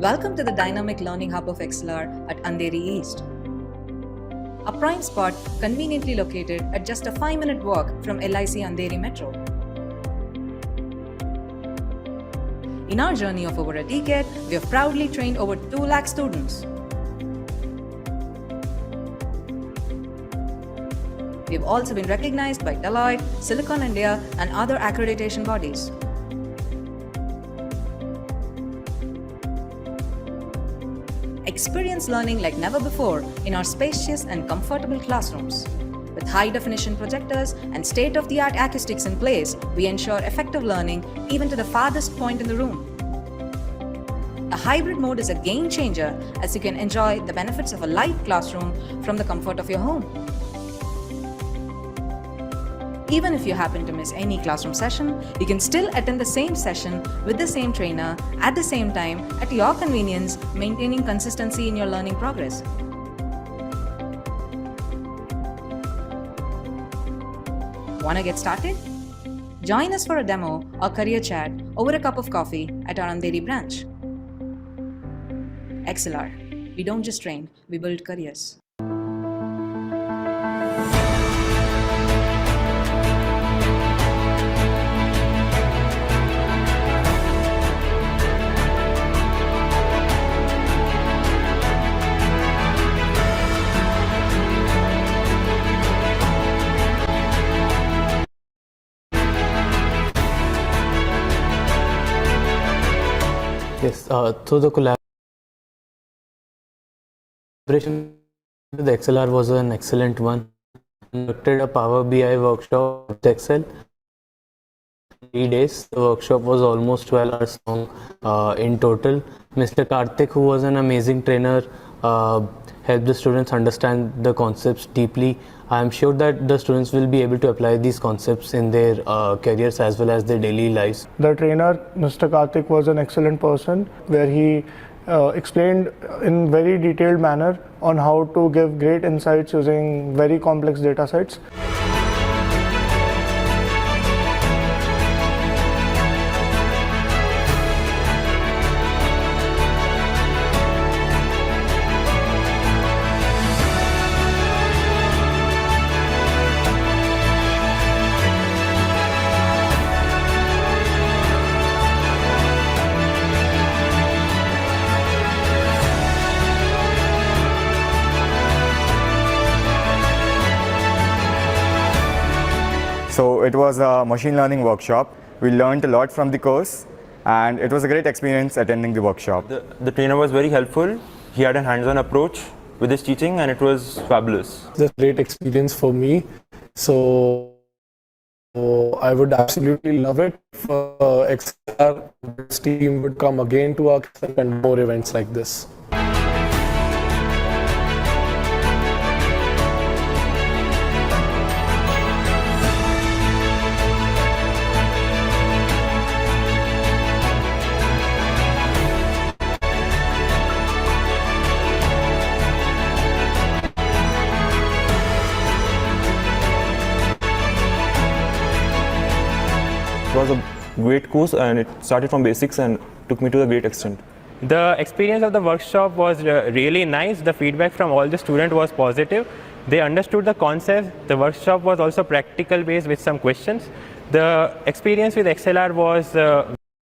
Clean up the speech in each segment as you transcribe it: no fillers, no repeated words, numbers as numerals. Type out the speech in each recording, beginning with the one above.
Welcome to the Dynamic Learning Hub of XLR at Andheri East. A prime spot conveniently located at just a 5-minute walk from LIC Andheri Metro. In our journey of over a decade, we have proudly trained over 2 lakh students. We have also been recognized by Deloitte, Silicon India, and other accreditation bodies. Experience learning like never before in our spacious and comfortable classrooms. With high-definition projectors and state-of-the-art acoustics in place, we ensure effective learning even to the farthest point in the room. A hybrid mode is a game changer as you can enjoy the benefits of a light classroom from the comfort of your home. Even if you happen to miss any classroom session, you can still attend the same session with the same trainer at the same time at your convenience, maintaining consistency in your learning progress. Wanna get started? Join us for a demo or career chat over a cup of coffee at our Andheri branch. XLR. We don't just train, we build careers. Yes, so the collaboration with XLR was an excellent one. We conducted a Power BI workshop with Excel. 3 days. The workshop was almost 12 hours long in total. Mr. Karthik, who was an amazing trainer, helped the students understand the concepts deeply. I am sure that the students will be able to apply these concepts in their careers as well as their daily lives. The trainer, Mr. Karthik, was an excellent person where he explained in very detailed manner on how to give great insights using very complex data sets. So it was a machine learning workshop. We learned a lot from the course and it was a great experience attending the workshop. The trainer was very helpful. He had a hands-on approach with his teaching and it was fabulous. It's a great experience for me. So I would absolutely love it if XR team would come again to our and more events like this. It was a great course and it started from basics and took me to a great extent. The experience of the workshop was really nice. The feedback from all the students was positive. They understood the concept. The workshop was also practical based with some questions. The experience with XLR was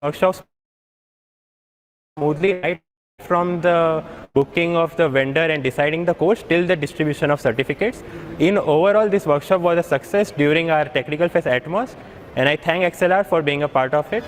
workshops smoothly right from the booking of the vendor and deciding the course till the distribution of certificates. In overall, this workshop was a success during our Technical Fest Atmos, and I thank XLR for being a part of it.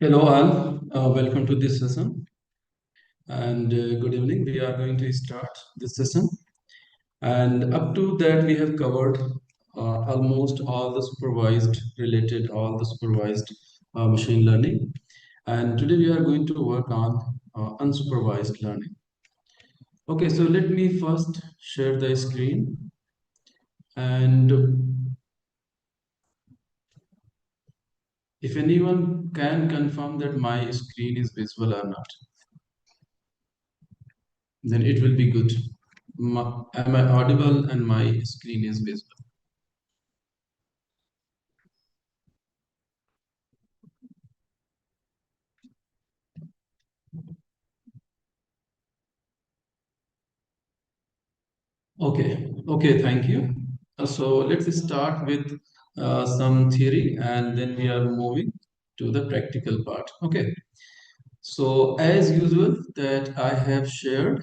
Hello all, welcome to this session and good evening. We are going to start this session, and up to that we have covered almost all the supervised machine learning, and today we are going to work on unsupervised learning. Okay, so let me first share the screen, and if anyone can confirm that my screen is visible or not, then it will be good. Am I audible and my screen is visible? Okay, thank you. So let's start with some theory and then we are moving to the practical part. Okay, so as usual that I have shared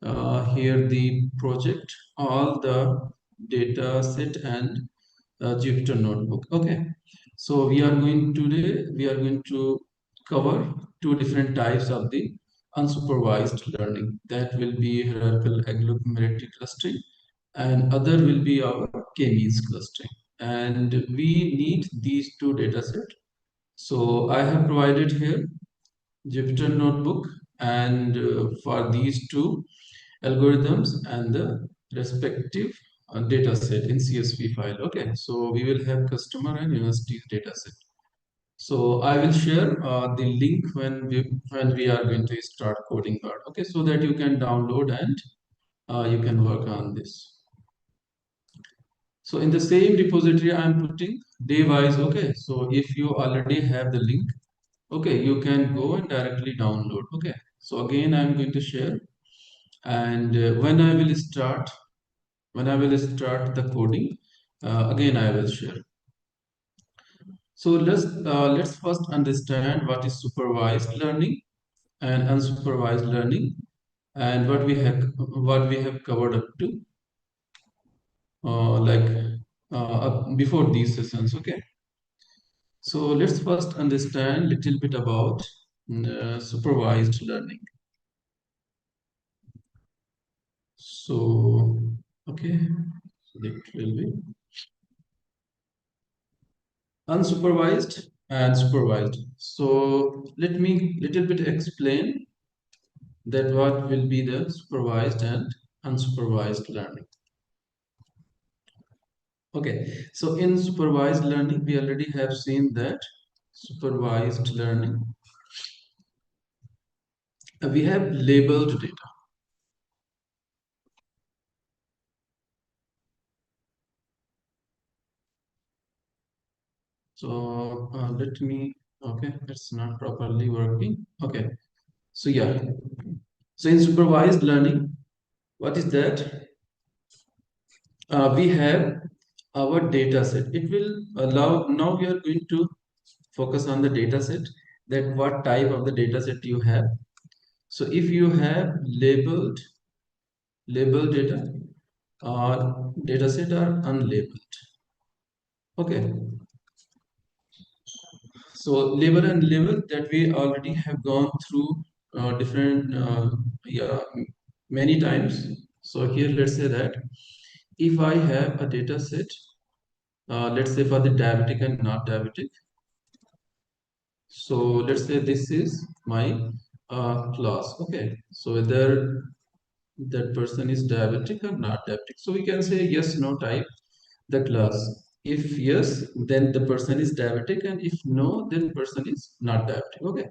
here the project, all the data set and Jupyter notebook. Okay, so we are going to cover two different types of the unsupervised learning. That will be hierarchical agglomerative clustering, and other will be our k-means clustering. And we need these two data sets. So I have provided here Jupyter notebook and for these two algorithms and the respective data set in CSV file. Okay, so we will have customer and university data set. So I will share the link when we are going to start coding part. Okay, so that you can download and you can work on this. So in the same repository, I'm putting day-wise. Okay, so if you already have the link, okay, you can go and directly download. Okay, so again, I'm going to share, and when I will start the coding, again I will share. So let's first understand what is supervised learning and unsupervised learning, and what we have covered up to before these sessions. Okay, so let's first understand a little bit about supervised learning. So okay, so it will be unsupervised and supervised. So let me little bit explain that what will be the supervised and unsupervised learning. Okay, so in supervised learning, we already have seen that supervised learning, we have labeled data. So okay, it's not properly working. Okay, so yeah, so in supervised learning, what is that? We have our data set. It will allow, now we are going to focus on the data set, that what type of the data set you have. So if you have labeled data or data set are unlabeled. Okay, so label and label, that we already have gone through different yeah, many times. So here let's say that if I have a data set, let's say for the diabetic and not diabetic. So let's say this is my class. Okay, so whether that person is diabetic or not diabetic. So we can say yes, no type the class. If yes, then the person is diabetic, and if no, then person is not diabetic. Okay,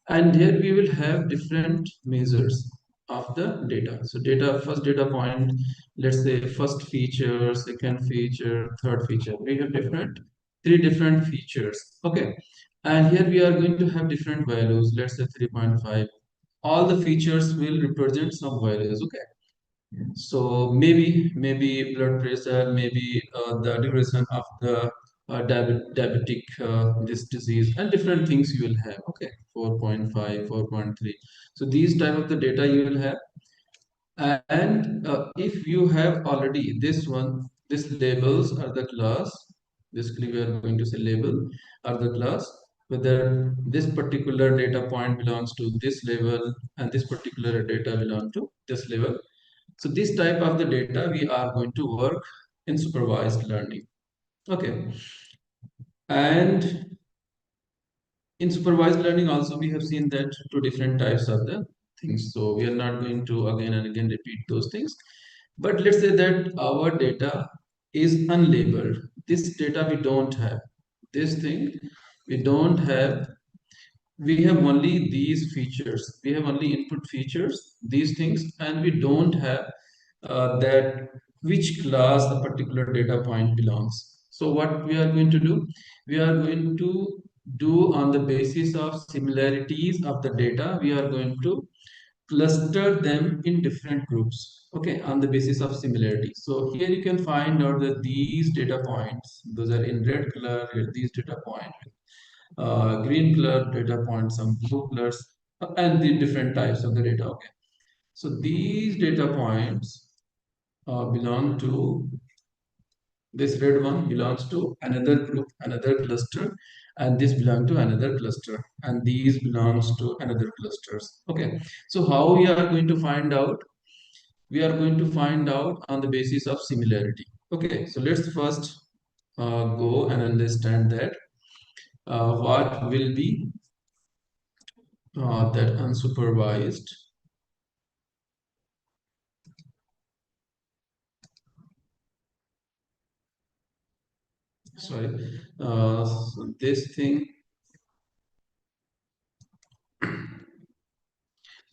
and here we will have different measures of the data. So first data point, let's say first feature, second feature, third feature. We have three different features. Okay, and here we are going to have different values. Let's say 3.5. All the features will represent some values. Okay, so maybe blood pressure, maybe the duration of the diabetic this disease, and different things you will have. Okay, 4.5, 4.3. So these type of the data you will have, and if you have already this one, These labels are the class. Basically, we are going to say label are the class, whether this particular data point belongs to this level and this particular data belongs to this level. So this type of the data we are going to work in supervised learning. Okay. And in supervised learning also we have seen that two different types of the things. So we are not going to again and again repeat those things. But let's say that our data is unlabeled. This data we don't have. This thing we don't have. We have only these features. We have only input features, these things, and we don't have that which class a particular data point belongs. So what we are going to do? We are going to do on the basis of similarities of the data. We are going to cluster them in different groups, okay, on the basis of similarity. So here you can find out that these data points, those are in red color, here these data points, green color data points, some blue colors, and the different types of the data, okay. So these data points belong to, this red one belongs to another group, another cluster, and this belong to another cluster, and these belongs to another clusters, okay. So how we are going to find out? We are going to find out on the basis of similarity, okay. So let's first go and understand that what will be that unsupervised, sorry, so this thing,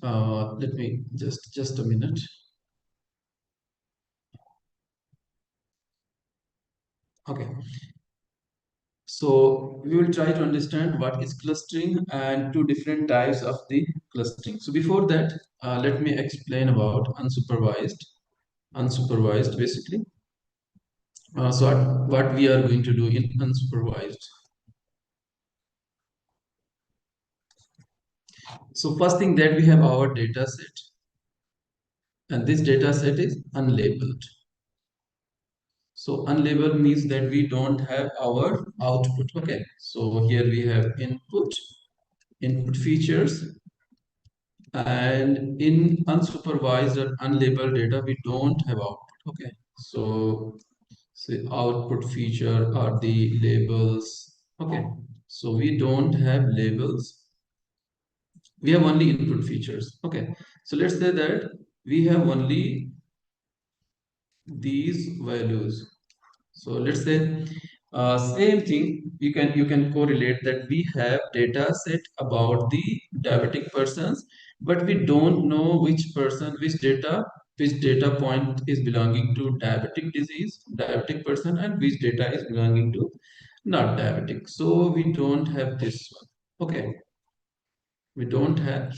let me just a minute. Okay, so we will try to understand what is clustering and two different types of the clustering. So before that, let me explain about unsupervised. Unsupervised basically. So what we are going to do in unsupervised. So first thing that we have our data set, and this data set is unlabeled. So unlabeled means that we don't have our output. Okay. So here we have input features, and in unsupervised or unlabeled data, we don't have output. Okay. So say output feature are the labels. Okay. So we don't have labels. We have only input features. Okay. So let's say that we have only these values. So let's say same thing, you can correlate that we have data set about the diabetic persons, but we don't know which data point is belonging to diabetic disease, diabetic person, and which data is belonging to not diabetic. So we don't have this one. Okay, we don't have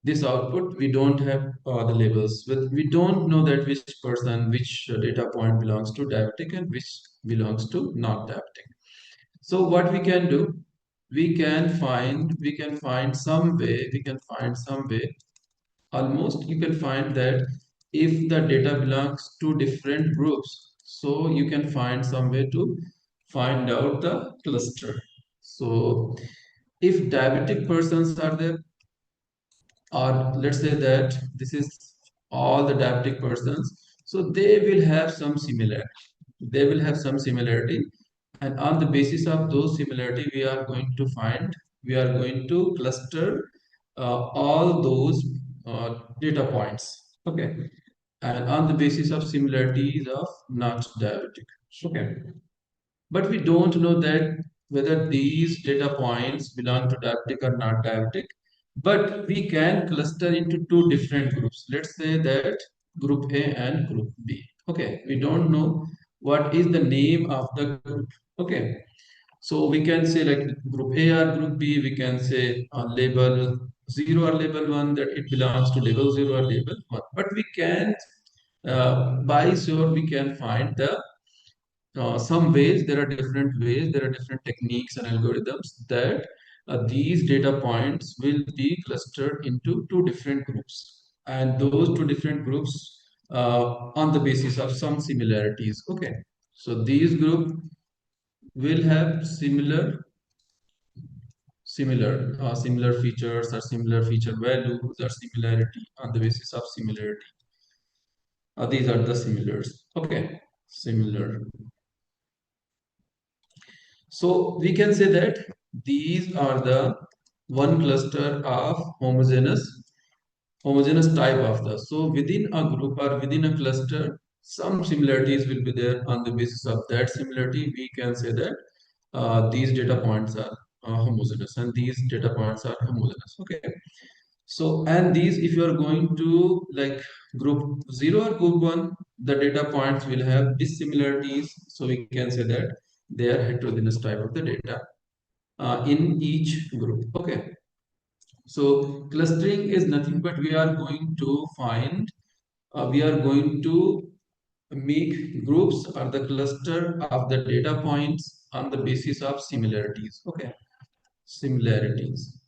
this output, we don't have the labels, but we don't know that which person, which data point belongs to diabetic and which belongs to not diabetic. So what we can do, we can find some way, almost you can find that if the data belongs to different groups, so you can find some way to find out the cluster. So if diabetic persons are there, or let's say that this is all the diabetic persons, so they will have some similarity, and on the basis of those similarity we are going to cluster all those data points, okay, and on the basis of similarities of not diabetic, okay. But we don't know that whether these data points belong to diabetic or not diabetic. But we can cluster into two different groups. Let's say that group A and group B. Okay, we don't know what is the name of the group. Okay, so we can say like group A or group B, we can say label 0 or label 1, that it belongs to label 0 or label 1. But we can't, by sure, we can find the some ways, there are different ways, there are different techniques and algorithms that these data points will be clustered into two different groups, and those two different groups on the basis of some similarities. Okay, so these group will have similar features or similar feature values or similarity on the basis of similarity. These are the similars. Okay, similar. So we can say that these are the one cluster of homogeneous type of the. So within a group or within a cluster, some similarities will be there. On the basis of that similarity, we can say that these data points are homogeneous and these data points are homogeneous. Okay. So, and these, if you are going to like group 0 or group 1, the data points will have dissimilarities. So we can say that they are heterogeneous type of the data in each group. Okay. So clustering is nothing but we are going to find, we are going to make groups or the cluster of the data points on the basis of similarities. Okay, similarities.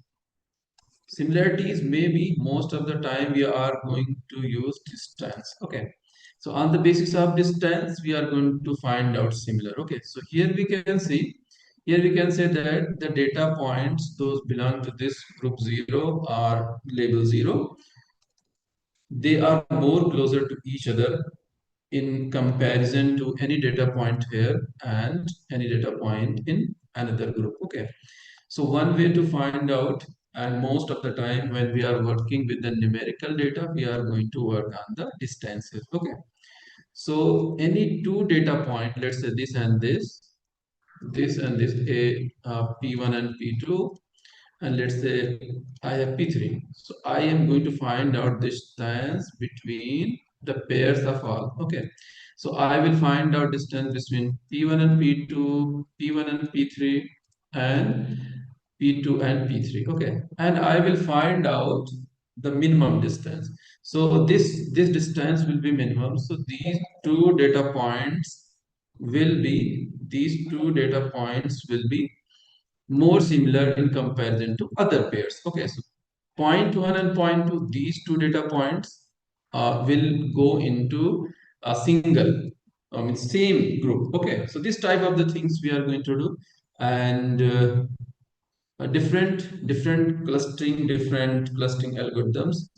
Similarities may be most of the time we are going to use distance. Okay, so on the basis of distance we are going to find out similar. Okay, so here we can see, here we can say that the data points those belong to this group 0 are label 0. They are more closer to each other in comparison to any data point here and any data point in another group. Okay, so one way to find out, and most of the time when we are working with the numerical data, we are going to work on the distances. Okay, so any two data point, let's say this and this and this, P1 and P2, and let's say I have P3. So I am going to find out distance between the pairs of all. Okay, so I will find out distance between P1 and P2, P1 and P3, and P2 and P3. Okay, and I will find out the minimum distance. So this distance will be minimum. So these two data points will be more similar in comparison to other pairs. Okay, so point 1 and point 2, these two data points will go into a single, same group. Okay, so this type of the things we are going to do, and different clustering algorithms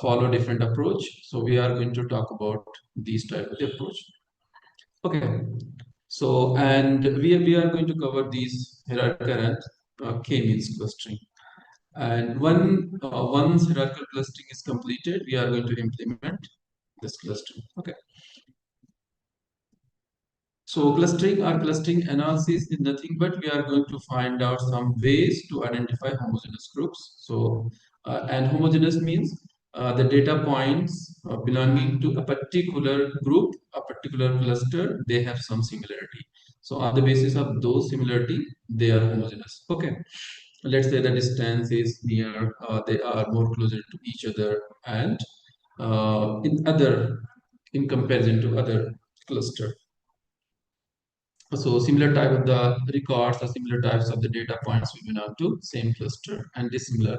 follow different approach. So we are going to talk about these type of approach. Okay, so and we are going to cover these hierarchical and k-means clustering. And once hierarchical clustering is completed, we are going to implement this clustering. Okay. So clustering or clustering analysis is nothing but we are going to find out some ways to identify homogeneous groups. So and homogeneous means the data points belonging to a particular group, a particular cluster, they have some similarity. So on the basis of those similarity, they are homogeneous. Okay. Let's say the distance is near, they are more closer to each other, and in comparison to other cluster. So similar type of the records or similar types of the data points will belong to same cluster, and dissimilar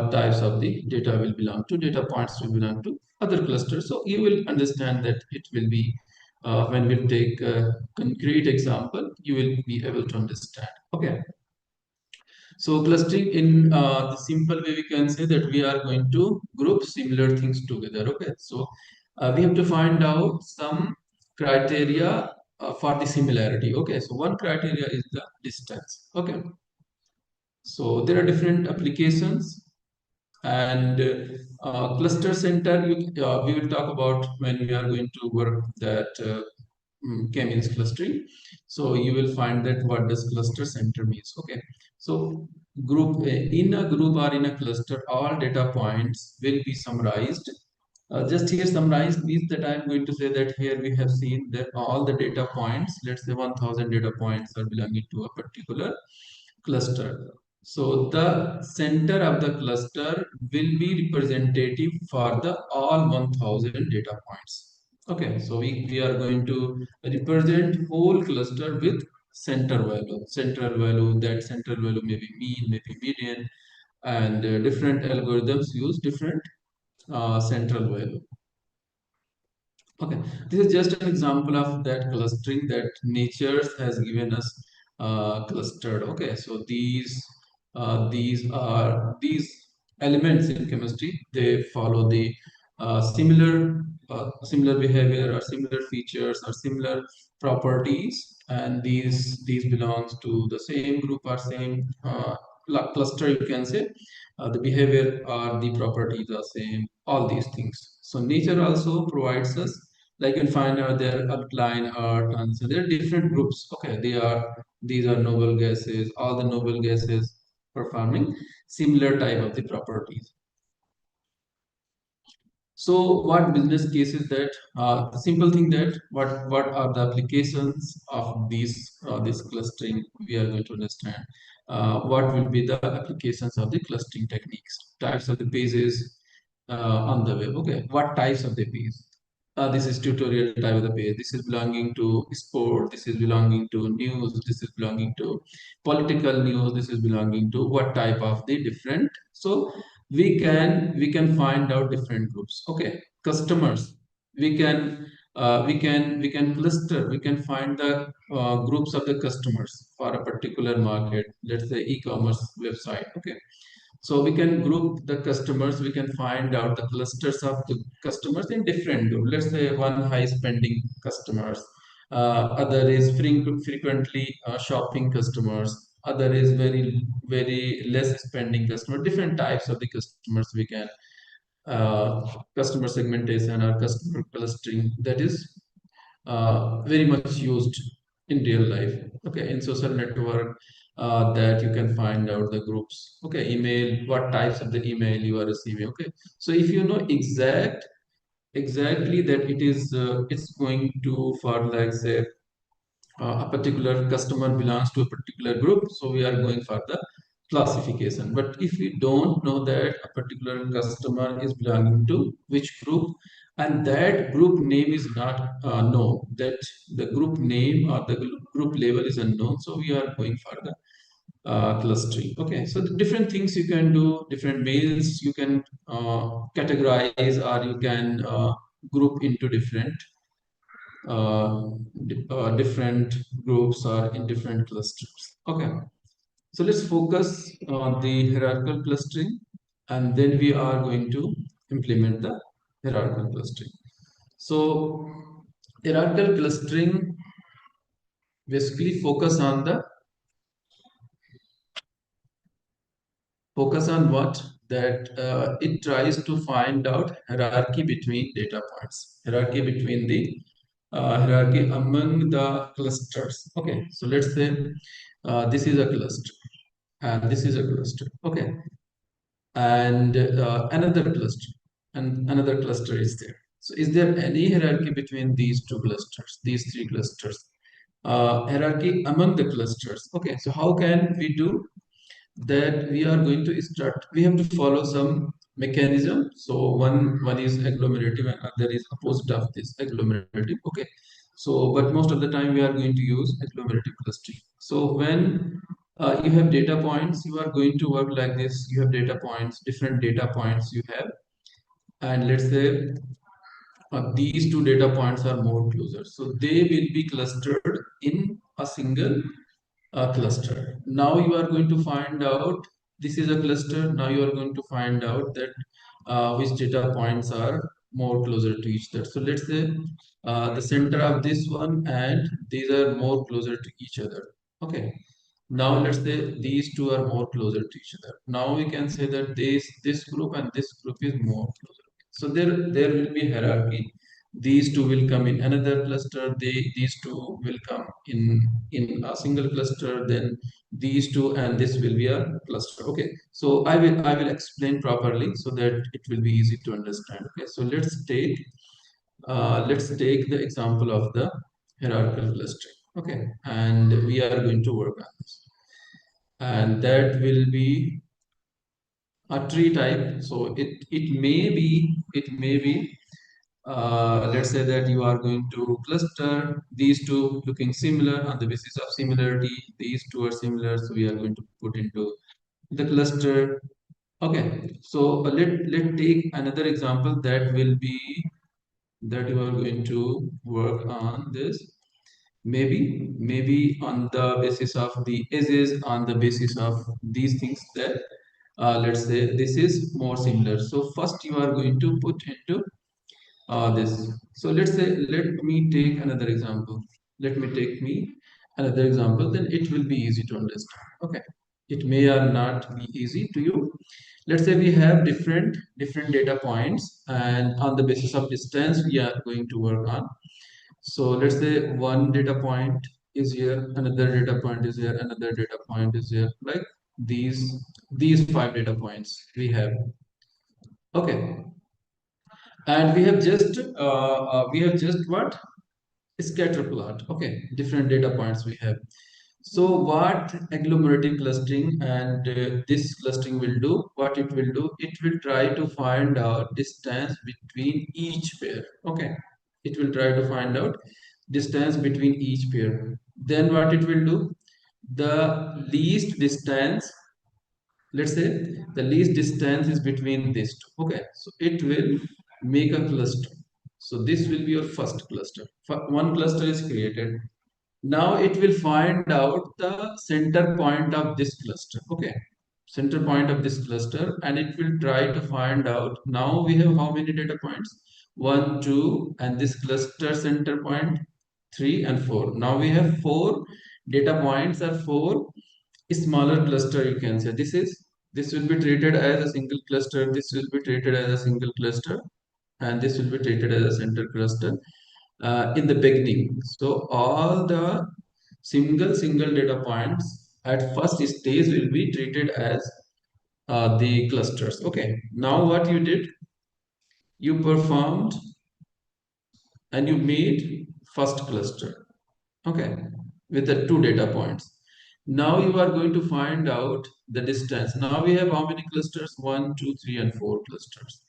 types of the data will belong to data points will belong to other clusters. So you will understand that it will be when we take a concrete example, you will be able to understand. Okay. So clustering in the simple way we can say that we are going to group similar things together. Okay, so we have to find out some criteria for the similarity. Okay, so one criteria is the distance. Okay, so there are different applications, and cluster center we will talk about when we are going to work that k-means clustering. So you will find that what does cluster center means. Okay, so group in a group or in a cluster, all data points will be summarized. Just here summarized means that I'm going to say that here we have seen that all the data points, let's say 1000 data points are belonging to a particular cluster. So the center of the cluster will be representative for the all 1000 data points. Okay, so we are going to represent whole cluster with center value. Center value, that center value may be mean, may be median, and different algorithms use different central value. Okay, this is just an example of that clustering that nature has given us clustered. Okay, so these elements in chemistry. They follow the similar behavior or similar features or similar properties, and these belongs to the same group or same cluster. You can say the behavior or the properties are same. All these things. So nature also provides us, like you can find out their alkaline earth, and so there are different groups. Okay, these are noble gases. All the noble gases performing similar type of the properties. So what business cases that the simple thing that what are the applications of this clustering we are going to understand. What will be the applications of the clustering techniques, types of the pages on the web. Okay, what types of the page? This is tutorial type of the page. This is belonging to sport. This is belonging to news. This is belonging to political news. This is belonging to what type of the different. So we can find out different groups. Okay, customers. We can cluster. We can find the groups of the customers for a particular market. Let's say e-commerce website. Okay, so we can group the customers. We can find out the clusters of the customers in different group. Let's say one high spending customers, other is frequently shopping customers, other is very less spending customer. Different types of the customers we can customer segmentation or customer clustering, that is very much used in real life. Okay, in social network, that you can find out the groups. Okay, email, what types of the email you are receiving. Okay, so if you know exactly that it's going to for, like, say, a particular customer belongs to a particular group, so we are going for the classification. But if we don't know that a particular customer is belonging to which group, and that group name is not known, that the group name or the group label is unknown, so we are going for the clustering. Okay, so the different things you can do, different mails you can categorize, or you can group into different groups or in different clusters. Okay, so let's focus on the hierarchical clustering, and then we are going to implement the hierarchical clustering. So hierarchical clustering basically focus on what, that it tries to find out hierarchy between data points, hierarchy among the clusters. Okay, so let's say this is a cluster and this is a cluster. Okay, and another cluster is there. So is there any hierarchy between these two clusters, these three clusters? Hierarchy among the clusters. Okay, so how can we do that? We are going to start, we have to follow some mechanism. So one is agglomerative and other is opposite of this agglomerative. Okay, so but most of the time we are going to use agglomerative clustering. So when you have data points, you are going to work like this. You have data points, different data points you have, and let's say these two data points are more closer, so they will be clustered in a single cluster. Now you are going to find out, this is a cluster. Now you are going to find out that which data points are more closer to each other. So let's say the center of this one and these are more closer to each other. Okay, now let's say these two are more closer to each other. Now we can say that this group and this group is more closer. So there will be hierarchy. These two will come in another cluster. These two will come in a single cluster. Then these two and this will be a cluster. Okay. So I will explain properly so that it will be easy to understand. Okay. So let's take the example of the hierarchical clustering. Okay, and we are going to work on this, and that will be a tree type. So it may be let's say that you are going to cluster these two looking similar on the basis of similarity. These two are similar, so we are going to put into the cluster. Okay, so let take another example, that will be that you are going to work on this. Maybe on the basis of the edges, on the basis of these things, that let's say this is more similar. So first you are going to put into this. So let's say, let me take another example. Let me take me another example, then it will be easy to understand. Okay, it may or not be easy to you. Let's say we have different data points, and on the basis of distance we are going to work on. So let's say one data point is here, another data point is here, another data point is here, like these 5 data points we have. Okay, and we have just what, scatter plot. Okay, different data points we have. So what agglomerative clustering and this clustering will do, what it will do, it will try to find out distance between each pair. Okay, it will try to find out distance between each pair. Then what it will do, the least distance, let's say the least distance is between these two. Okay, so it will make a cluster. So this will be your first cluster. One cluster is created. Now it will find out the center point of this cluster. Okay, center point of this cluster, and it will try to find out. Now we have how many data points? 1, 2, and this cluster center point 3 and 4. Now we have 4 data points, or 4 smaller cluster, you can say. This will be treated as a single cluster, this will be treated as a single cluster, and this will be treated as a center cluster in the beginning. So all the single data points at first stage will be treated as the clusters. Okay, now what you did, you performed and you made first cluster. Okay, with the 2 data points. Now you are going to find out the distance. Now we have how many clusters? 1, 2, 3, and 4 clusters.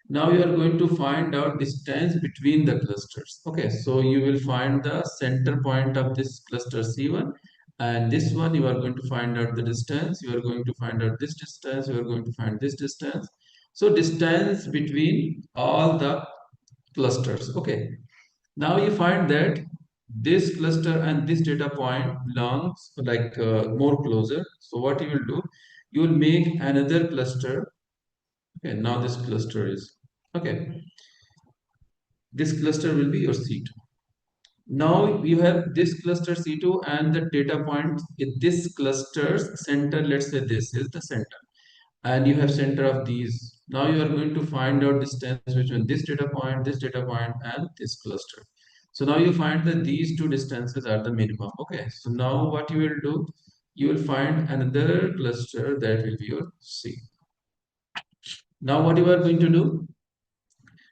Now you are going to find out distance between the clusters. Okay, so you will find the center point of this cluster C1, and this one you are going to find out the distance. You are going to find out this distance. You are going to find this distance. So distance between all the clusters. Okay, now you find that this cluster and this data point belongs like more closer. So what you will do, you will make another cluster. Okay, now this cluster is, okay, this cluster will be your C2. Now you have this cluster C2 and the data point in this cluster's center. Let's say this is the center, and you have center of these. Now you are going to find out distance between this data point, and this cluster. So now you find that these 2 distances are the minimum. Okay, so now what you will do, you will find another cluster that will be your C. Now what you are going to do,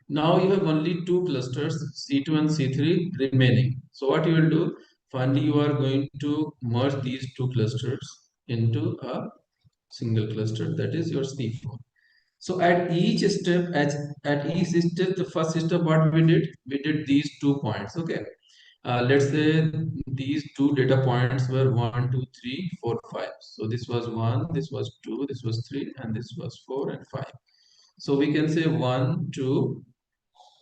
now you have only 2 clusters, C2 and C3 remaining. So what you will do, finally you are going to merge these 2 clusters into a single cluster, that is your C4. So at each step, the first step, what we did these 2 points. Okay, let's say these 2 data points were 1, 2, 3, 4, 5. So this was 1, this was 2, this was 3, and this was 4 and 5. So we can say 1, 2,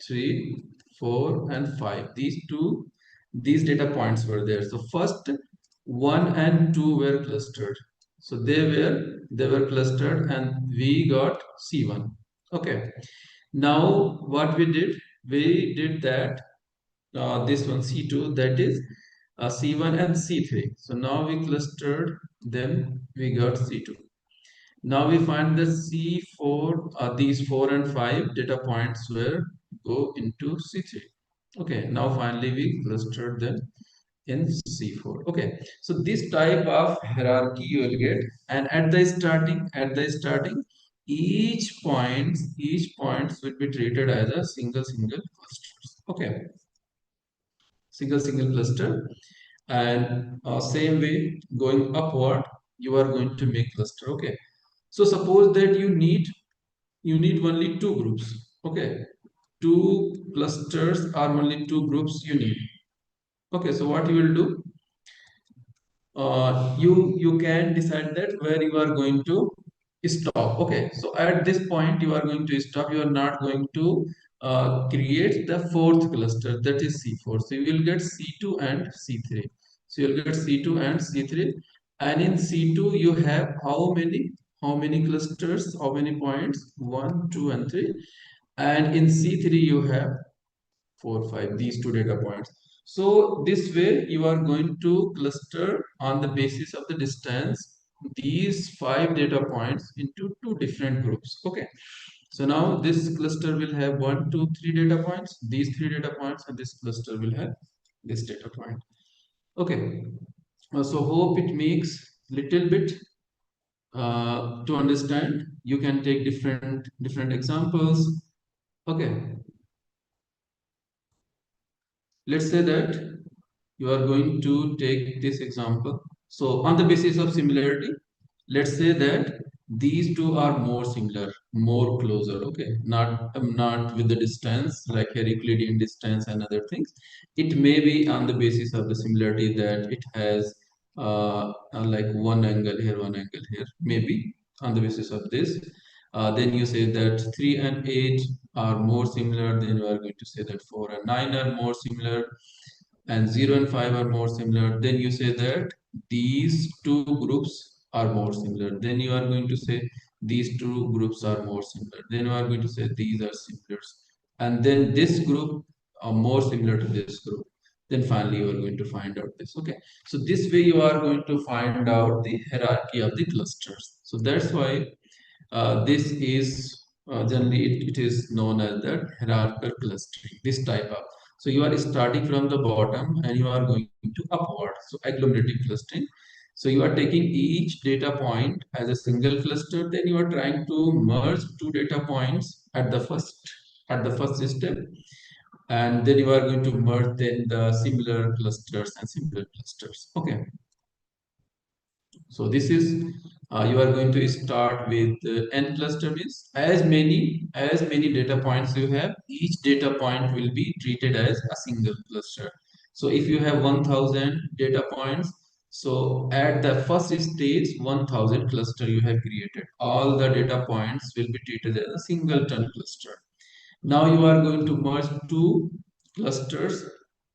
3, 4, and 5. These data points were there. So first 1 and 2 were clustered. So they were clustered, and we got C1. Okay. Now what we did that this one C2, that is C1 and C3. So now we clustered them, we got C2. Now we find the C4, these 4 and 5 data points were go into C3. Okay, now finally we clustered them in C4. Okay, so this type of hierarchy you will get, and at the starting, each points will be treated as a single clusters. Okay, single cluster, and same way going upward, you are going to make cluster. Okay, so suppose that you need only 2 groups. Okay, 2 clusters are only 2 groups you need. Okay, so what you will do, you can decide that where you are going to stop. Okay, so at this point you are going to stop, you are not going to create the fourth cluster, that is C4. So you will get C2 and C3. So you'll get C2 and C3. And in C2 you have how many? How many clusters? How many points? 1, 2, and 3. And in C3 you have 4, 5, these two data points. So this way you are going to cluster on the basis of the distance these 5 data points into 2 different groups. Okay. So now this cluster will have 1, 2, 3 data points, these 3 data points, and this cluster will have this data point. Okay. So hope it makes little bit to understand. You can take different examples. Okay. Let's say that you are going to take this example. So on the basis of similarity, let's say that these two are more similar, more closer. Okay, not with the distance like here Euclidean distance and other things. It may be on the basis of the similarity that it has like one angle here, one angle here. Maybe on the basis of this. Then you say that 3 and 8 are more similar. Then you are going to say that 4 and 9 are more similar, and 0 and 5 are more similar. Then you say that these two groups are more similar. Then you are going to say these two groups are more similar. Then you are going to say these are similar. And then this group are more similar to this group. Then finally you are going to find out this. Okay. So this way you are going to find out the hierarchy of the clusters. So that's why this is generally it is known as the hierarchical clustering, this type of. So you are starting from the bottom and you are going to upward. So agglomerative clustering. So you are taking each data point as a single cluster. Then you are trying to merge two data points at the first step, and then you are going to merge then the similar clusters and similar clusters. Okay. So this is you are going to start with n cluster, means as many data points you have, each data point will be treated as a single cluster. So if you have 1000 data points, so at the first stage 1000 cluster you have created, all the data points will be treated as a singleton cluster. Now you are going to merge two clusters,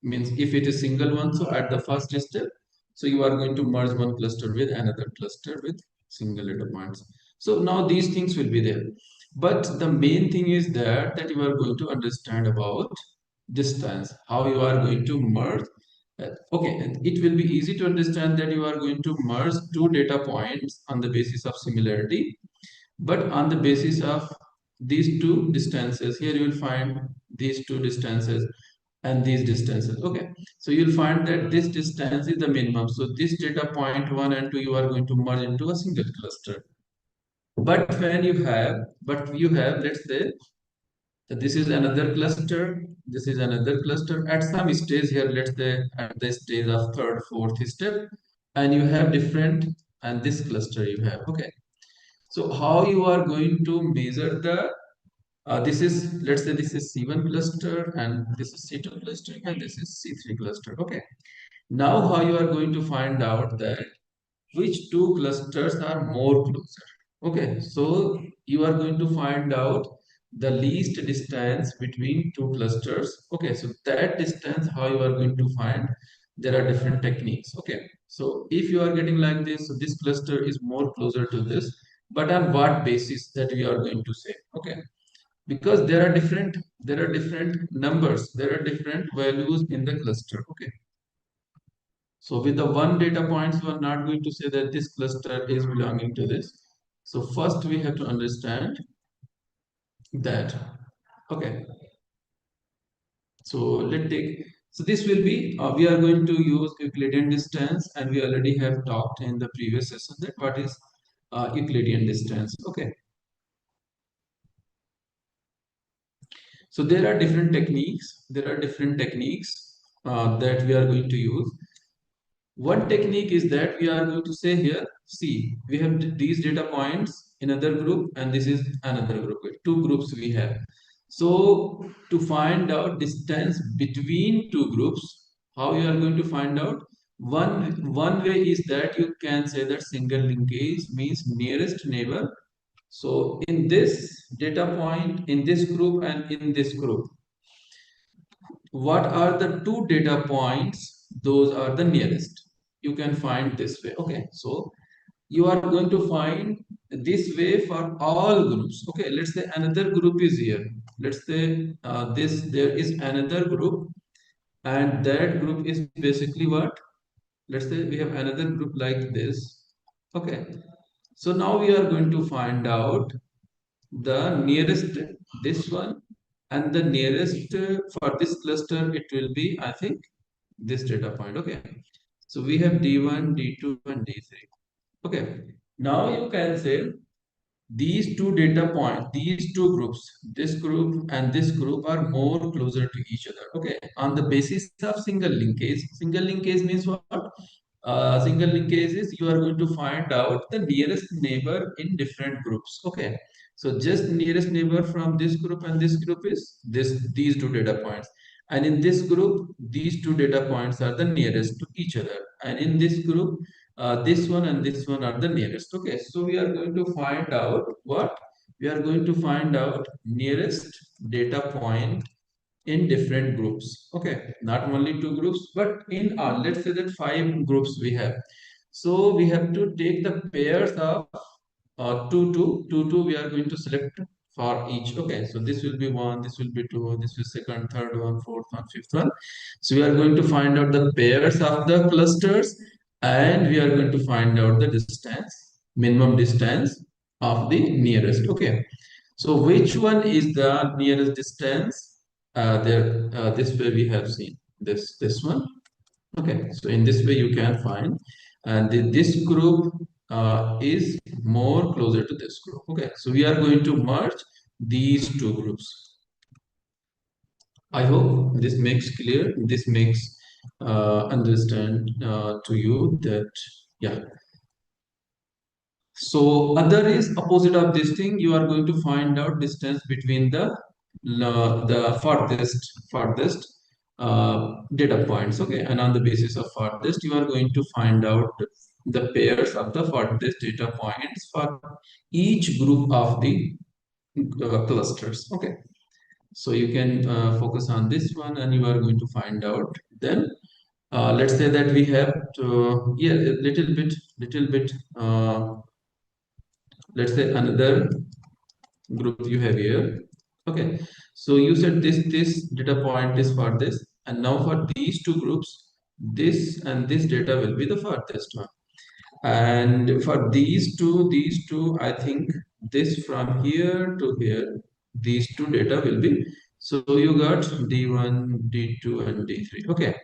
means if it is single one, so at the first step, so you are going to merge one cluster with another cluster with single data points. So now these things will be there. But the main thing is that you are going to understand about distance, how you are going to merge. Okay, and it will be easy to understand that you are going to merge two data points on the basis of similarity, but on the basis of these two distances. Here you will find these two distances and these distances. Okay, so you'll find that this distance is the minimum. So this data point 1 and 2 you are going to merge into a single cluster. But when you have, let's say that this is another cluster, this is another cluster at some stage here, let's say at the stage of third, fourth step, and you have different, and this cluster you have. Okay, so how you are going to measure the this is, let's say this is C1 cluster and this is C2 cluster and this is C3 cluster. Okay, now how you are going to find out that which two clusters are more closer. Okay, so you are going to find out the least distance between two clusters. Okay, so that distance, how you are going to find, there are different techniques. Okay, so if you are getting like this, so this cluster is more closer to this, but on what basis that we are going to say? Okay, because there are different numbers, there are different values in the cluster. Okay, so with the one data points, we are not going to say that this cluster is belonging to this. So first we have to understand that. Okay, so let's take, so this will be we are going to use Euclidean distance, and we already have talked in the previous session that what is Euclidean distance. Okay, so there are different techniques, that we are going to use. One technique is that we are going to say here, see, we have these data points in another group and this is another group. Two groups we have. So to find out distance between two groups, how you are going to find out? One way is that you can say that single linkage means nearest neighbor So in this data point, in this group and in this group, what are the two data points? Those are the nearest. You can find this way. Okay, so you are going to find this way for all groups. Okay, let's say another group is here. Let's say there is another group, and that group is basically what? Let's say we have another group like this. Okay, so now we are going to find out the nearest, this one, and the nearest for this cluster, it will be, I think, this data point. Okay, so we have D1, D2, and D3. Okay, now you can say these two data points, these two groups, this group and this group, are more closer to each other. Okay, on the basis of single linkage. Single linkage means what? Single linkage is you are going to find out the nearest neighbor in different groups. Okay, so just nearest neighbor from this group and this group is these two data points, and in this group these two data points are the nearest to each other, and in this group this one and this one are the nearest. Okay, so we are going to find out what? We are going to find out nearest data point in different groups. Okay, not only two groups, but in let's say that 5 groups we have. So we have to take the pairs of 2, 2, 2, 2. We are going to select for each. Okay, so this will be 1, this will be 2, this will second, third one, fourth one, fifth one. So we are going to find out the pairs of the clusters, and we are going to find out the distance, minimum distance of the nearest. Okay, so which one is the nearest distance? This way we have seen this one. Okay, so in this way you can find, and this group is more closer to this group. Okay, so we are going to merge these two groups. I hope this makes clear. This makes understand to you that, yeah. So other is opposite of this thing. You are going to find out distance between the farthest data points. Okay, and on the basis of farthest, you are going to find out the pairs of the farthest data points for each group of the clusters. Okay, so you can focus on this one, and you are going to find out. Then let's say that we have to, yeah, a little bit. Let's say another group you have here. Okay, so you said this data point is for this, and now for these two groups, this and this data will be the farthest one, and for these two, I think this from here to here, these two data will be, so you got D1, D2, and D3. Okay,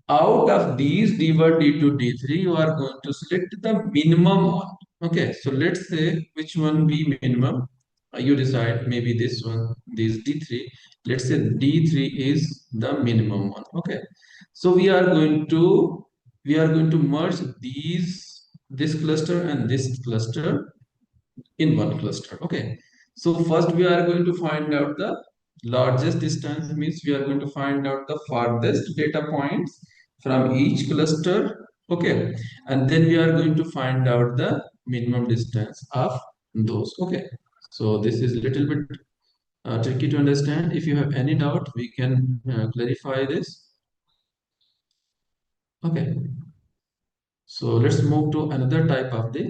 out of these D1, D2, D3, you are going to select the minimum one. Okay, so let's say which one be minimum. You decide, maybe this one, this D3. Let's say D3 is the minimum one. Okay, so we are going to merge this cluster and this cluster in one cluster. Okay, so first we are going to find out the largest distance, means we are going to find out the farthest data points from each cluster. Okay, and then we are going to find out the minimum distance of those. Okay, so this is a little bit tricky to understand. If you have any doubt, we can clarify this. Okay, so let's move to another type of the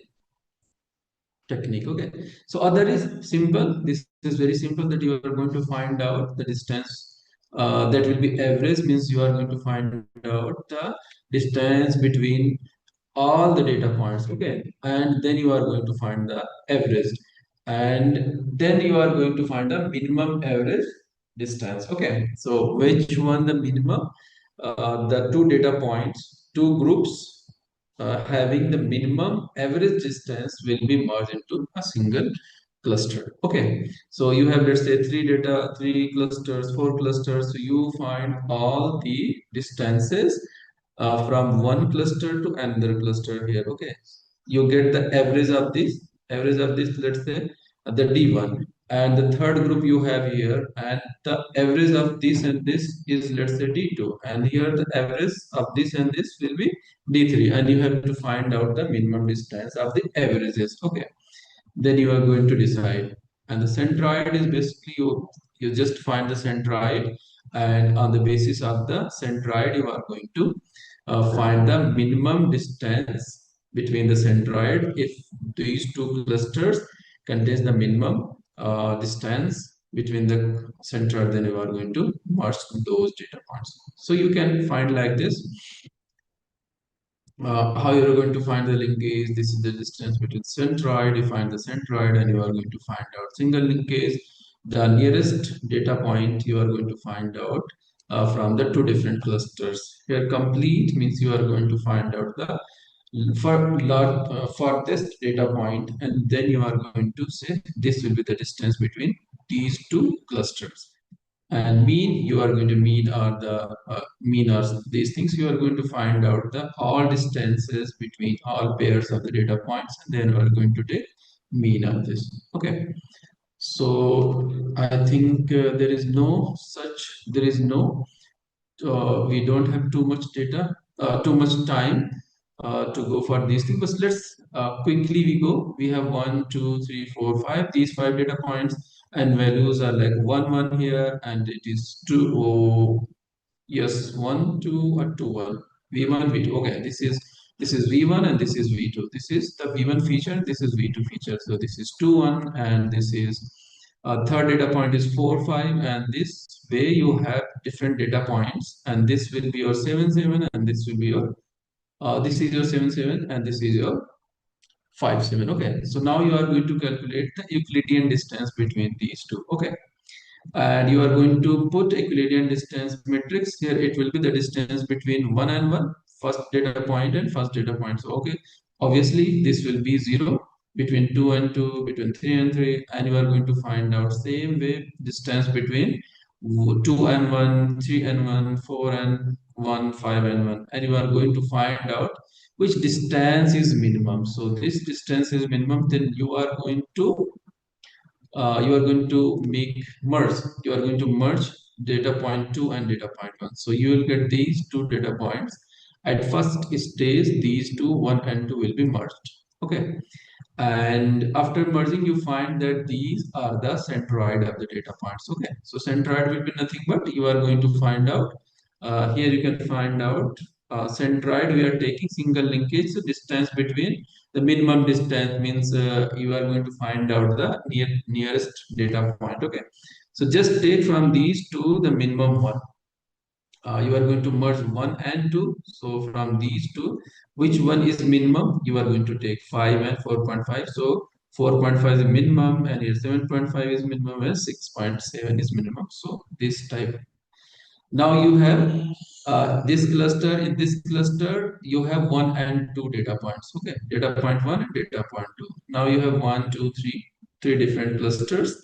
technique. Okay, so other is simple. This is very simple, that you are going to find out the distance that will be average, means you are going to find out the distance between all the data points. Okay, and then you are going to find the average, and then you are going to find the minimum average distance. Okay, so which one the minimum? The two data points, two groups having the minimum average distance will be merged into a single cluster. Okay, so you have, let's say, three clusters, 4 clusters. So you find all the distances from one cluster to another cluster here. Okay, you get the average of this, let's say the D1, and the third group you have here, and the average of this and this is, let's say, D2, and here the average of this and this will be D3, and you have to find out the minimum distance of the averages. Okay, then you are going to decide. And the centroid is basically you just find the centroid, and on the basis of the centroid, you are going to find the minimum distance between the centroid. If these two clusters contains the minimum distance between the centroid, then you are going to merge those data points. So you can find like this. How you're going to find the linkage? This is the distance between centroid. You find the centroid, and you are going to find out single linkage. The nearest data point you are going to find out from the two different clusters. Here, complete means you are going to find out the for this data point, and then you are going to say this will be the distance between these two clusters. And mean, you are going to mean or the mean or these things, you are going to find out the all distances between all pairs of the data points, and then you are going to take mean of this. Okay, so I think there is no we don't have too much data, too much time to go for these things. But let's quickly we go. We have 1, 2, 3, 4, 5. These 5 data points, and values are like 1, 1 here, and it is 2. Oh, yes, 1, 2, or 2, 1. V1, V2. Okay, this is V1 and this is V2. This is the V1 feature. This is V2 feature. So this is 2, 1, and this is third data point is 4, 5, and this way you have different data points, and this will be your 7, 7, and this will be your this is your 7, 7, and this is your 5, 7. Okay, so now you are going to calculate the Euclidean distance between these two. Okay, and you are going to put Euclidean distance matrix here. It will be the distance between 1 and 1, first data point and first data point. So okay, obviously this will be 0, between 2 and 2, between 3 and 3, and you are going to find out same way distance between 2 and 1, 3 and 1, 4 and 1, 5 and 1, and you are going to find out which distance is minimum. So this distance is minimum, then you are going to merge. You are going to merge data point 2 and data point 1. So you will get these two data points. At first stage, these two, 1 and 2, will be merged. Okay. And after merging, you find that these are the centroid of the data points. Okay. So centroid will be nothing but you are going to find out. Here you can find out centroid. We are taking single linkage. So distance between the minimum distance means you are going to find out the nearest data point. Okay, so just take from these two the minimum one. You are going to merge 1 and 2. So from these two, which one is minimum? You are going to take 5 and 4.5. So 4.5 is minimum, and here 7.5 is minimum, and 6.7 is minimum. So this type. Now you have this cluster. In this cluster, you have 1 and 2 data points. Okay, data point 1 and data point 2. Now you have 1, 2, 3, 3 different clusters.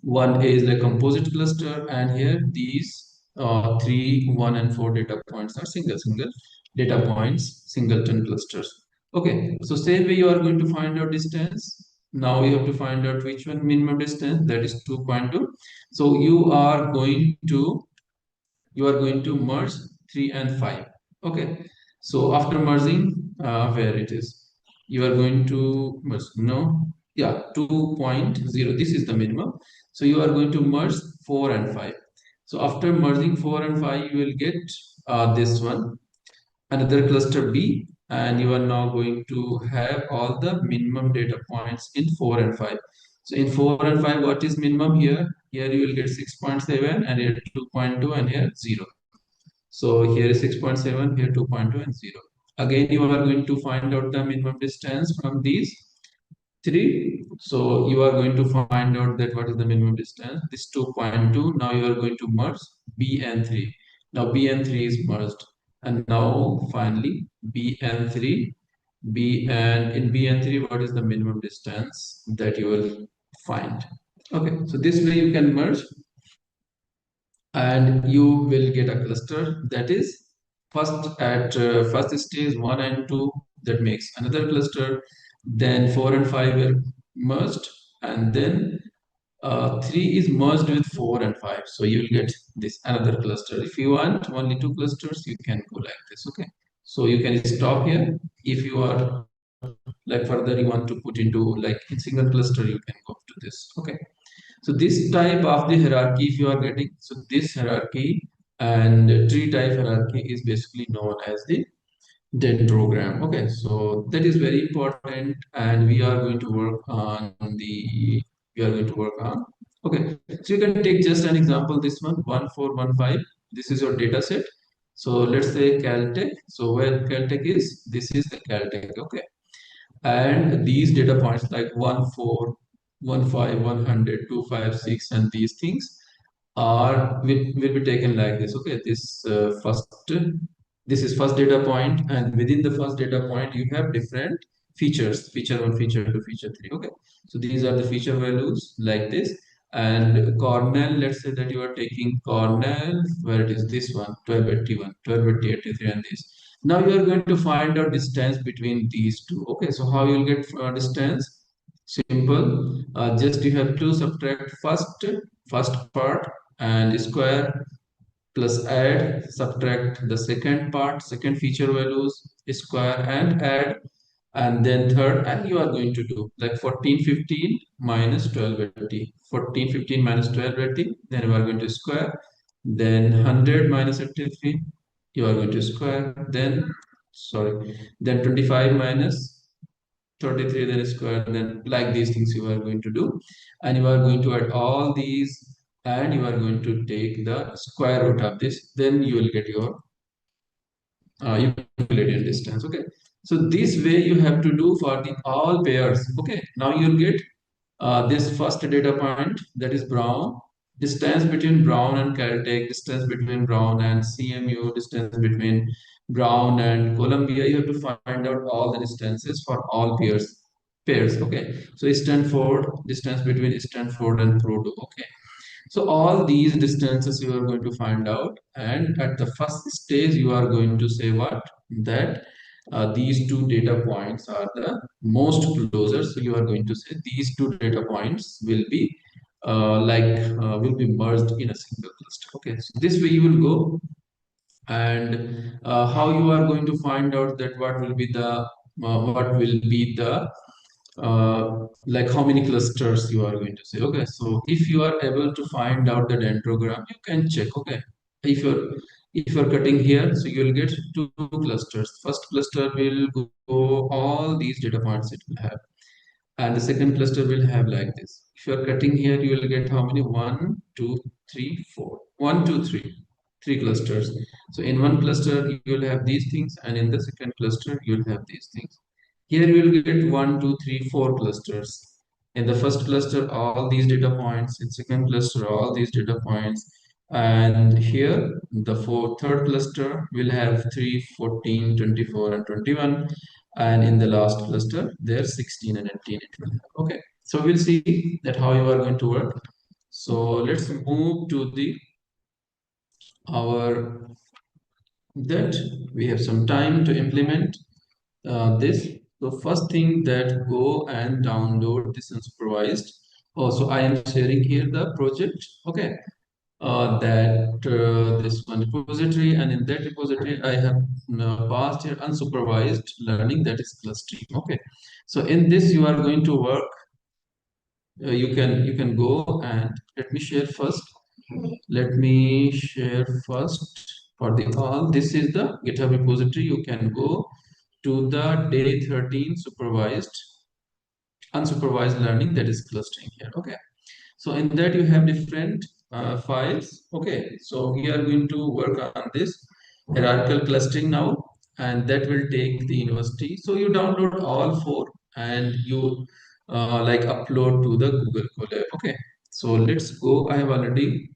One is the composite cluster, and here these 3, 1, and 4 data points are single data points, singleton clusters. Okay, so same way you are going to find out distance. Now you have to find out which one minimum distance, that is 2.2. So you are going to merge 3 and 5. Okay, so after merging, where it is, you are going to merge, no, yeah, 2.0, this is the minimum. So you are going to merge 4 and 5. So after merging 4 and 5, you will get this one, another cluster B, and you are now going to have all the minimum data points in 4 and 5. So in 4 and 5, what is minimum here? Here you will get 6.7, and here 2.2, and here 0. So here is 6.7, here 2.2, and 0. Again, you are going to find out the minimum distance from these 3. So you are going to find out that what is the minimum distance. This 2.2. Now you are going to merge B and 3. Now B and 3 is merged. And now finally B and 3. In B and 3, what is the minimum distance that you will find? Okay, so this way you can merge, and you will get a cluster that is first stage 1 and 2, that makes another cluster. Then 4 and 5 were merged, and then 3 is merged with 4 and 5. So you will get this another cluster. If you want only 2 clusters, you can go like this. Okay, so you can stop here if you are like further you want to put into like in single cluster, you can go to this. Okay. So this type of the hierarchy, if you are getting, so this hierarchy and tree type hierarchy is basically known as the dendrogram. Okay, so that is very important, and we are going to work on the we are going to work on. Okay, so you can take just an example. This one 1415. This is your data set. So let's say Caltech. So where Caltech is, this is the Caltech. Okay, and these data points like 1415 100 256 and these things are will be taken like this. Okay, this is first data point, and within the first data point you have different features, feature 1, feature 2, feature 3. Okay, so these are the feature values like this. And Cornell, let's say that you are taking Cornell, where it is this one 1281 1280 and this. Now you are going to find out distance between these two. Okay, so how you'll get distance? Simple. Just you have to subtract first part and square, plus add, subtract the second part, second feature values, square and add, and then third, and you are going to do like 1415 minus 1280. 1415 minus 1280, then you are going to square, then 100 minus 83, you are going to square, then sorry, then 25 minus 33, then square, then like these things you are going to do, and you are going to add all these, and you are going to take the square root of this, then you will get your Euclidean distance. Okay, so this way you have to do for the all pairs. Okay, now you'll get this first data point, that is Brown, distance between Brown and Caltech, distance between Brown and CMU, distance between Brown and Columbia. You have to find out all the distances for all pairs. Okay, so Stanford, distance between Stanford and Purdue. Okay, so all these distances you are going to find out, and at the first stage you are going to say what, that these two data points are the most closer. So you are going to say these two data points will be will be merged in a single cluster. Okay, so this way you will go, and how you are going to find out that what will be the like how many clusters you are going to say. Okay, so if you are able to find out the dendrogram, you can check. Okay, if you're cutting here, so you will get two clusters. First cluster will go all these data points it will have, and the second cluster will have like this. If you are cutting here, you will get how many? 1 2 3 4 1 2 3 3 clusters. So in one cluster you will have these things, and in the second cluster you will have these things. Here you will get 1 2 3 4 clusters. In the first cluster all these data points, in second cluster all these data points, and here the third cluster will have 3 14 24 and 21, and in the last cluster there 16 and 18 it will have. Okay, so we'll see that how you are going to work. So let's move to the our that we have some time to implement this. So first thing, that go and download this unsupervised. Also I am sharing here the project. Okay, this one repository, and in that repository I have passed here unsupervised learning, that is clustering. Okay, so in this you are going to work. You can go, and let me share first. Let me share first for the all. This is the GitHub repository. You can go to the day 13 unsupervised learning, that is clustering here. Okay, so in that you have different files. Okay, so we are going to work on this hierarchical clustering now, and that will take the university. So you download all four, and you like upload to the Google Colab. Okay, so let's go. I have already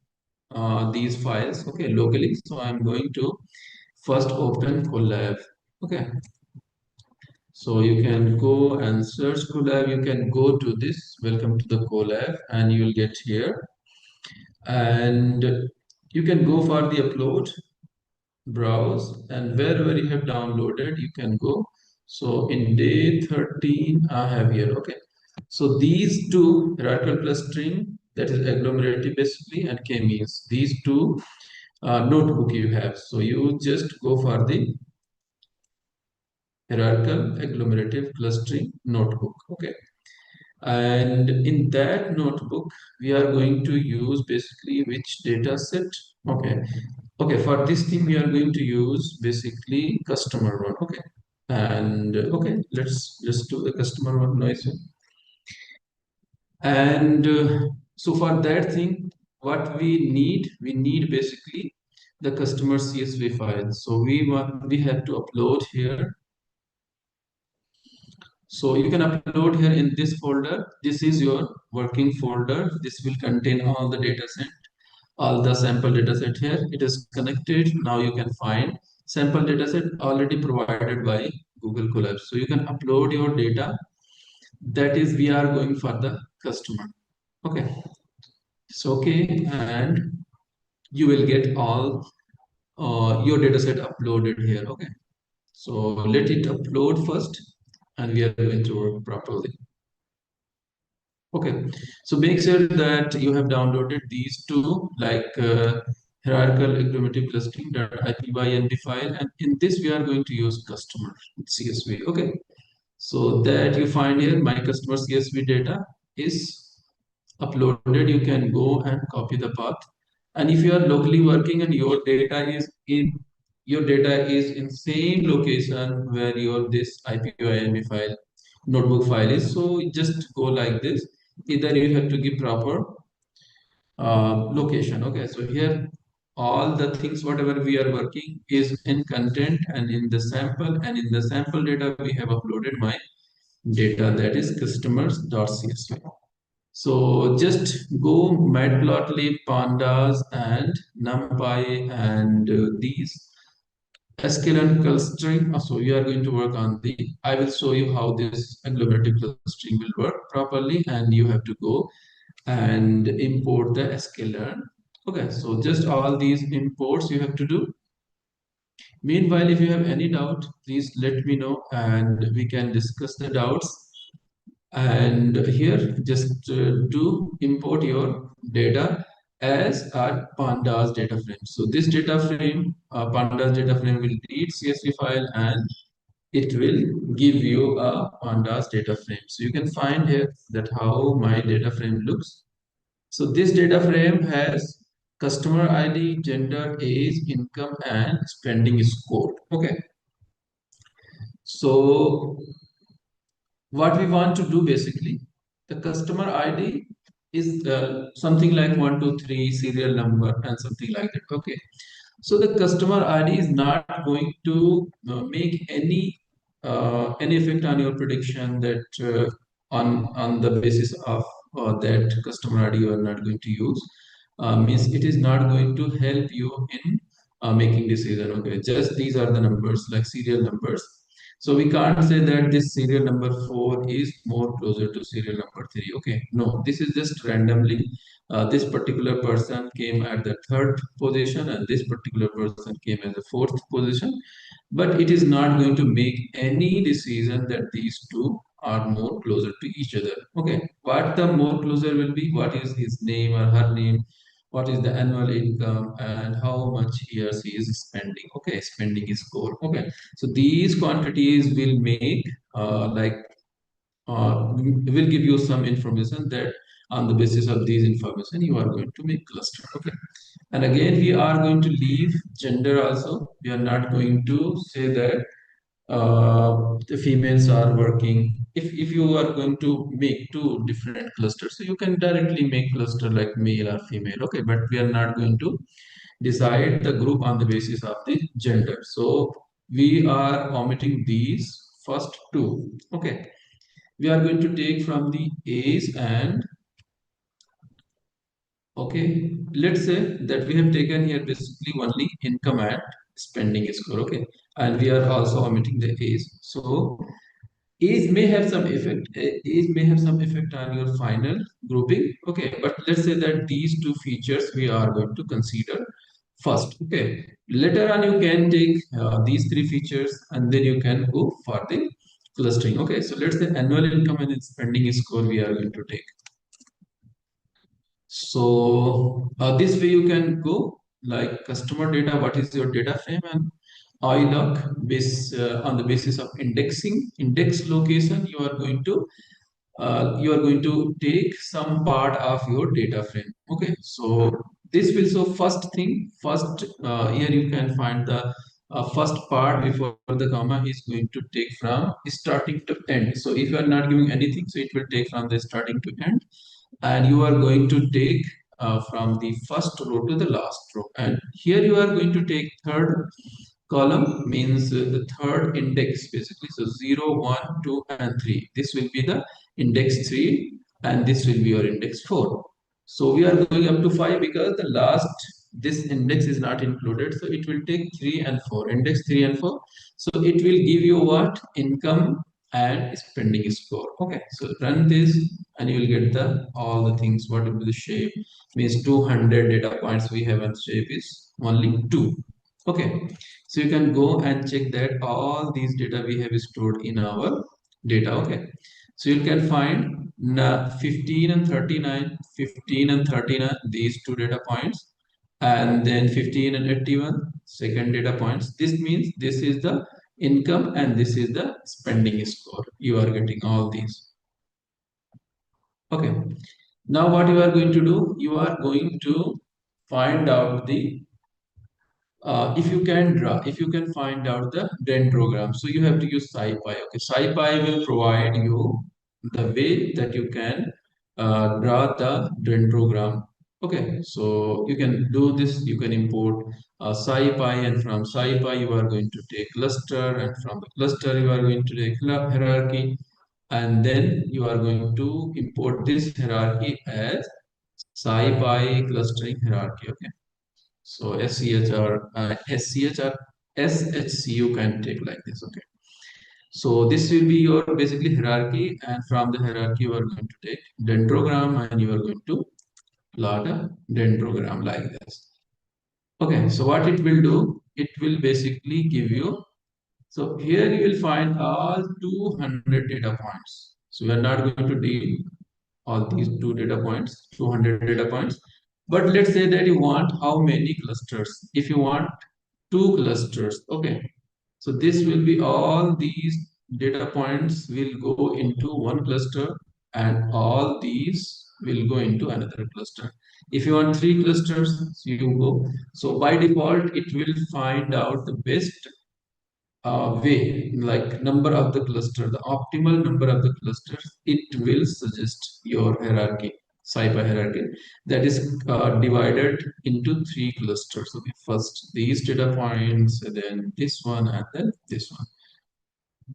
these files, okay, locally. So I'm going to first open Colab. Okay, so you can go and search Colab. You can go to this welcome to the Colab, and you will get here, and you can go for the upload, browse, and wherever you have downloaded you can go. So in day 13 I have here. Okay, so these two, hierarchical clustering, that is agglomerative basically, and k-means, these two notebook you have. So you just go for the hierarchical agglomerative clustering notebook. Okay, and in that notebook we are going to use basically which data set. Okay, for this thing we are going to use basically customer one. Okay, and okay, let's just do the customer one noise. And so for that thing, what we need basically the customer CSV file. So we have to upload here. So you can upload here in this folder. This is your working folder. This will contain all the data set, all the sample data set here. It is connected. Now you can find sample data set already provided by Google Colab. So you can upload your data. That is, we are going for the customer. Okay. It's okay, and you will get all your data set uploaded here. Okay, so let it upload first, and we are going to work properly. Okay, so make sure that you have downloaded these two, like hierarchical agglomerative clustering.ipynb file, and in this we are going to use customer CSV. Okay, so that you find here my customer CSV data is uploaded. You can go and copy the path, and if you are locally working and your data is in same location where your this IPYNB file notebook file is, so just go like this. Either you have to give proper location. Okay, so here all the things whatever we are working is in content and in the sample, and in the sample data we have uploaded my data, that is customers.csv. So just go matplotlib, pandas, and numpy, and these sklearn clustering. So we are going to work on the. I will show you how this agglomerative clustering will work properly, and you have to go and import the sklearn. Okay, so just all these imports you have to do. Meanwhile, if you have any doubt, please let me know, and we can discuss the doubts. And here just do import your data as a pandas data frame. So this data frame, pandas data frame, will read CSV file and it will give you a pandas data frame. So you can find here that how my data frame looks. So this data frame has customer ID, gender, age, income, and spending score. Okay, so what we want to do basically, the customer ID is something like 123 serial number and something like that. Okay, so the customer ID is not going to make any effect on your prediction that on the basis of that customer ID you are not going to use. Means it is not going to help you in making decision. Okay, just these are the numbers like serial numbers. So we can't say that this serial number 4 is more closer to serial number 3. Okay, no, this is just randomly. This particular person came at the third position and this particular person came at the fourth position. But it is not going to make any decision that these two are more closer to each other. Okay, what the more closer will be, what is his name or her name, what is the annual income, and how much he or she is spending. Okay, spending is score. Okay, so these quantities will make will give you some information that on the basis of these information you are going to make cluster. Okay, and again we are going to leave gender also. We are not going to say that the females are working. If you are going to make two different clusters, so you can directly make cluster like male or female. Okay, but we are not going to decide the group on the basis of the gender. So we are omitting these first two. Okay, we are going to take from the age and okay, let's say that we have taken here basically only income and spending score. Okay, and we are also omitting the age. So age may have some effect. Age may have some effect on your final grouping. Okay, but let's say that these two features we are going to consider first. Okay, later on you can take these three features and then you can go for the clustering. Okay, so let's say annual income and spending score we are going to take. So this way you can go like customer data, what is your data frame, and iLoc on the basis of indexing, index location, you are going to take some part of your data frame. Okay, so this will, so first thing, first here you can find the first part before the comma is going to take from starting to end. So if you are not giving anything, so it will take from the starting to end, and you are going to take from the first row to the last row, and here you are going to take third column, means the third index basically. So 0, 1, 2 and 3, this will be the index 3 and this will be your index 4. So we are going up to 5 because the last, this index is not included, so it will take 3 and 4, index 3 and 4. So it will give you what? Income and spending score. Okay, so run this and you will get the all the things. What will be the shape? Means 200 data points we have, and shape is only 2. Okay, so you can go and check that all these data we have stored in our data. Okay, so you can find 15 and 39, 15 and 39, these two data points, and then 15 and 81, second data points. This means this is the income and this is the spending score. You are getting all these. Okay, now what you are going to do? You are going to find out the if you can draw, if you can find out the dendrogram, so you have to use SciPy. Okay, SciPy will provide you the way that you can draw the dendrogram. Okay, so you can do this. You can import SciPy, and from SciPy you are going to take cluster, and from the cluster you are going to take hierarchy, and then you are going to import this hierarchy as SciPy clustering hierarchy. Okay, so SCH or SCH or SHC you can take like this. Okay, so this will be your basically hierarchy, and from the hierarchy you are going to take dendrogram and you are going to plot a dendrogram like this. Okay, so what it will do, it will basically give you, so here you will find all 200 data points. So we are not going to deal all these 200 data points. But let's say that you want how many clusters? If you want 2 clusters, okay. So this will be all these data points will go into one cluster, and all these will go into another cluster. If you want 3 clusters, so you go. So by default, it will find out the best way, like number of the cluster, the optimal number of the clusters, it will suggest your hierarchy, SciPy hierarchy, that is divided into 3 clusters. Okay, first these data points, then this one, and then this one.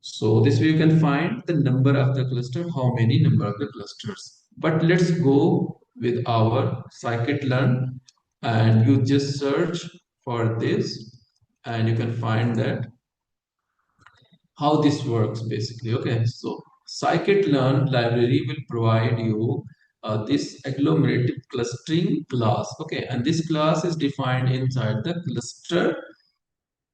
So this way you can find the number of the cluster, how many number of the clusters. But let's go with our scikit-learn, and you just search for this, and you can find that how this works basically. Okay, so scikit-learn library will provide you this agglomerative clustering class. Okay, and this class is defined inside the cluster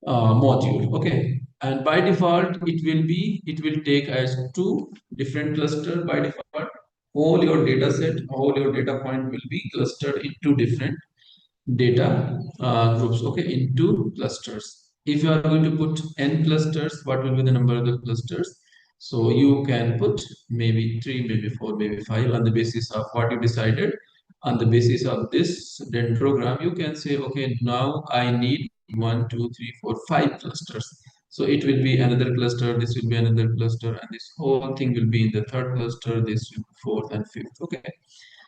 module. Okay, and by default it will take as 2 different cluster by default. All your data set, all your data point will be clustered into different data groups, okay, into clusters. If you are going to put n clusters, what will be the number of the clusters? So you can put maybe 3, maybe 4, maybe 5 on the basis of what you decided. On the basis of this dendrogram, you can say, okay, now I need 1, 2, 3, 4, 5 clusters. So it will be another cluster, this will be another cluster, and this whole thing will be in the third cluster, this will be fourth and fifth. Okay,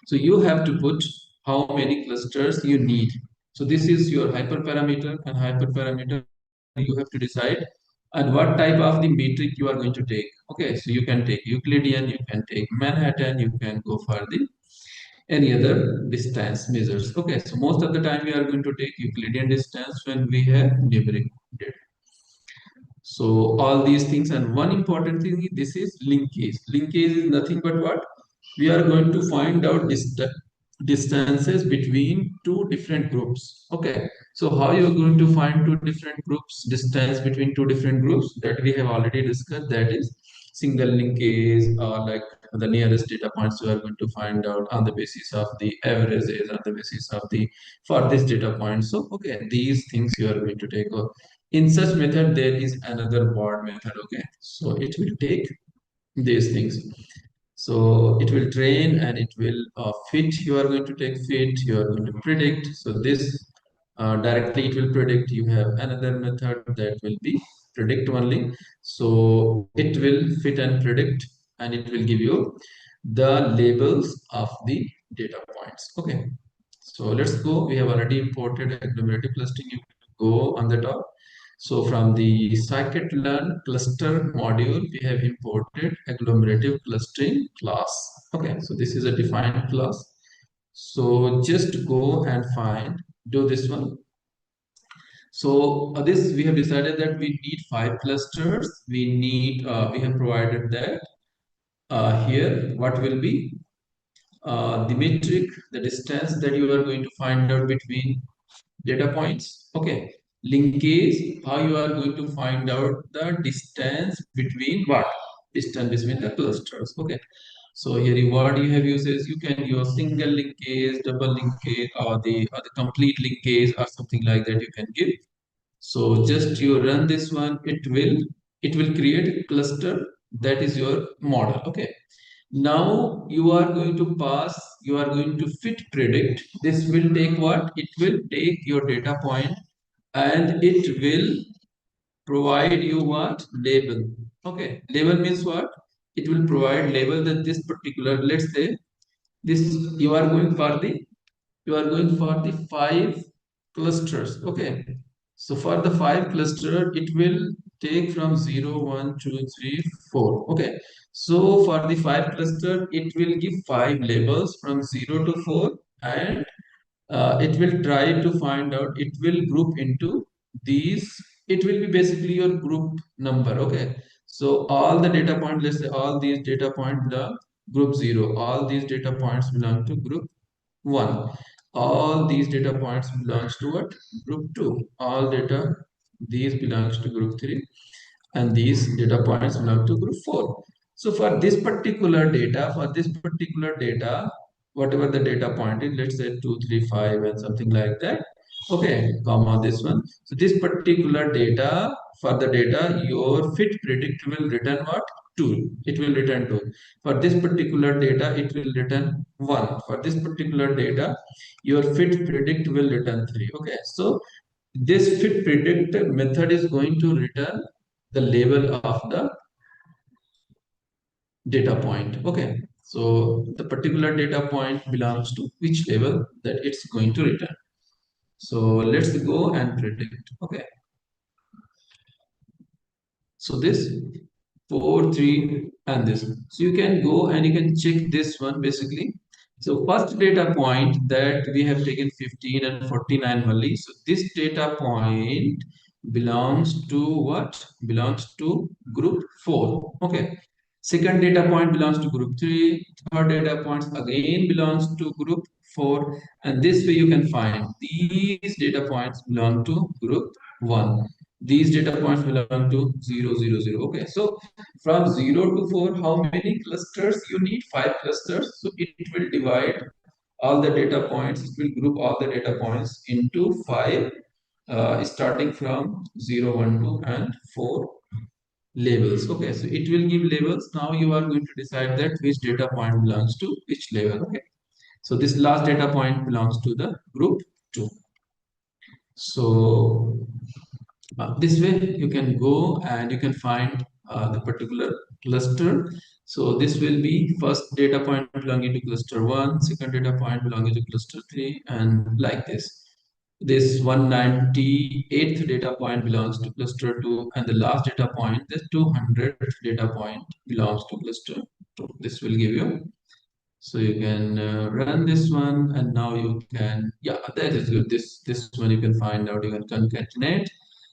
so you have to put how many clusters you need. So this is your hyperparameter, and hyperparameter you have to decide and what type of the metric you are going to take. Okay, so you can take Euclidean, you can take Manhattan, you can go for the any other distance measures. Okay, so most of the time we are going to take Euclidean distance when we have numeric data. So all these things, and one important thing, this is linkage. Linkage is nothing but what? We are going to find out distances between 2 different groups. Okay, so how you are going to find 2 different groups, distance between 2 different groups, that we have already discussed, that is single linkage, or like the nearest data points you are going to find out on the basis of the averages, on the basis of the for this data point. So okay, these things you are going to take In such method, there is another board method. Okay, so it will take these things. So it will train and it will fit. You are going to take fit. You are going to predict. So this directly it will predict. You have another method that will be predict only. So it will fit and predict, and it will give you the labels of the data points. Okay. So let's go. We have already imported agglomerative clustering. You go on the top. So from the scikit-learn cluster module, we have imported agglomerative clustering class. Okay, so this is a defined class. So just go and do this one. So this we have decided that we need 5 clusters. We have provided that here. What will be the metric, the distance that you are going to find out between data points. Okay, linkage, how you are going to find out the distance between what? Distance between the clusters. Okay, so here what you have uses, you can use single linkage, double linkage, or the complete linkage, or something like that you can give. So just you run this one, it will create a cluster. That is your model. Okay, now you are going to pass, you are going to fit predict. This will take what? It will take your data point and it will provide you what? Label. Okay, label means what? It will provide label that this particular, let's say this, you are going for the 5 clusters. Okay, so for the 5 cluster, it will take from 0, 1, 2, 3, 4. Okay, so for the 5 cluster, it will give 5 labels from 0 to 4, and it will try to find out, it will group into these, it will be basically your group number. Okay, so all the data points, let's say all these data points belong group 0, all these data points belong to group 1, all these data points belongs to what? Group 2, all data these belongs to group 3, and these data points belong to group 4. So for this particular data, whatever the data point is, let's say 2, 3, 5, and something like that. Okay, comma this one. So this particular data, for the data, your fit predict will return what? 2. It will return 2. For this particular data, it will return 1. For this particular data, your fit predict will return 3. Okay, so this fit predict method is going to return the label of the data point. Okay, so the particular data point belongs to which label that it's going to return. So let's go and predict. Okay, so this 4, 3, and this. So you can go and you can check this one basically. So first data point that we have taken 15 and 49 only. So this data point belongs to what? Belongs to group 4. Okay. Second data point belongs to group 3. Third data points again belongs to group 4. And this way you can find these data points belong to group 1. These data points belong to 0, 0, 0. Okay, so from 0 to 4, how many clusters you need? 5 clusters. So it will divide all the data points, it will group all the data points into 5, starting from 0, 1, 2, and 4 labels. Okay, so it will give labels. Now you are going to decide that which data point belongs to which label. Okay, so this last data point belongs to the group 2. So this way you can go and you can find the particular cluster. So this will be first data point belonging to cluster 1, second data point belonging to cluster 3, and like this. This 198th data point belongs to cluster 2, and the last data point, the 200th data point belongs to cluster 2. This will give you. So you can run this one, and now you can, yeah, that is good. This one you can find out, you can concatenate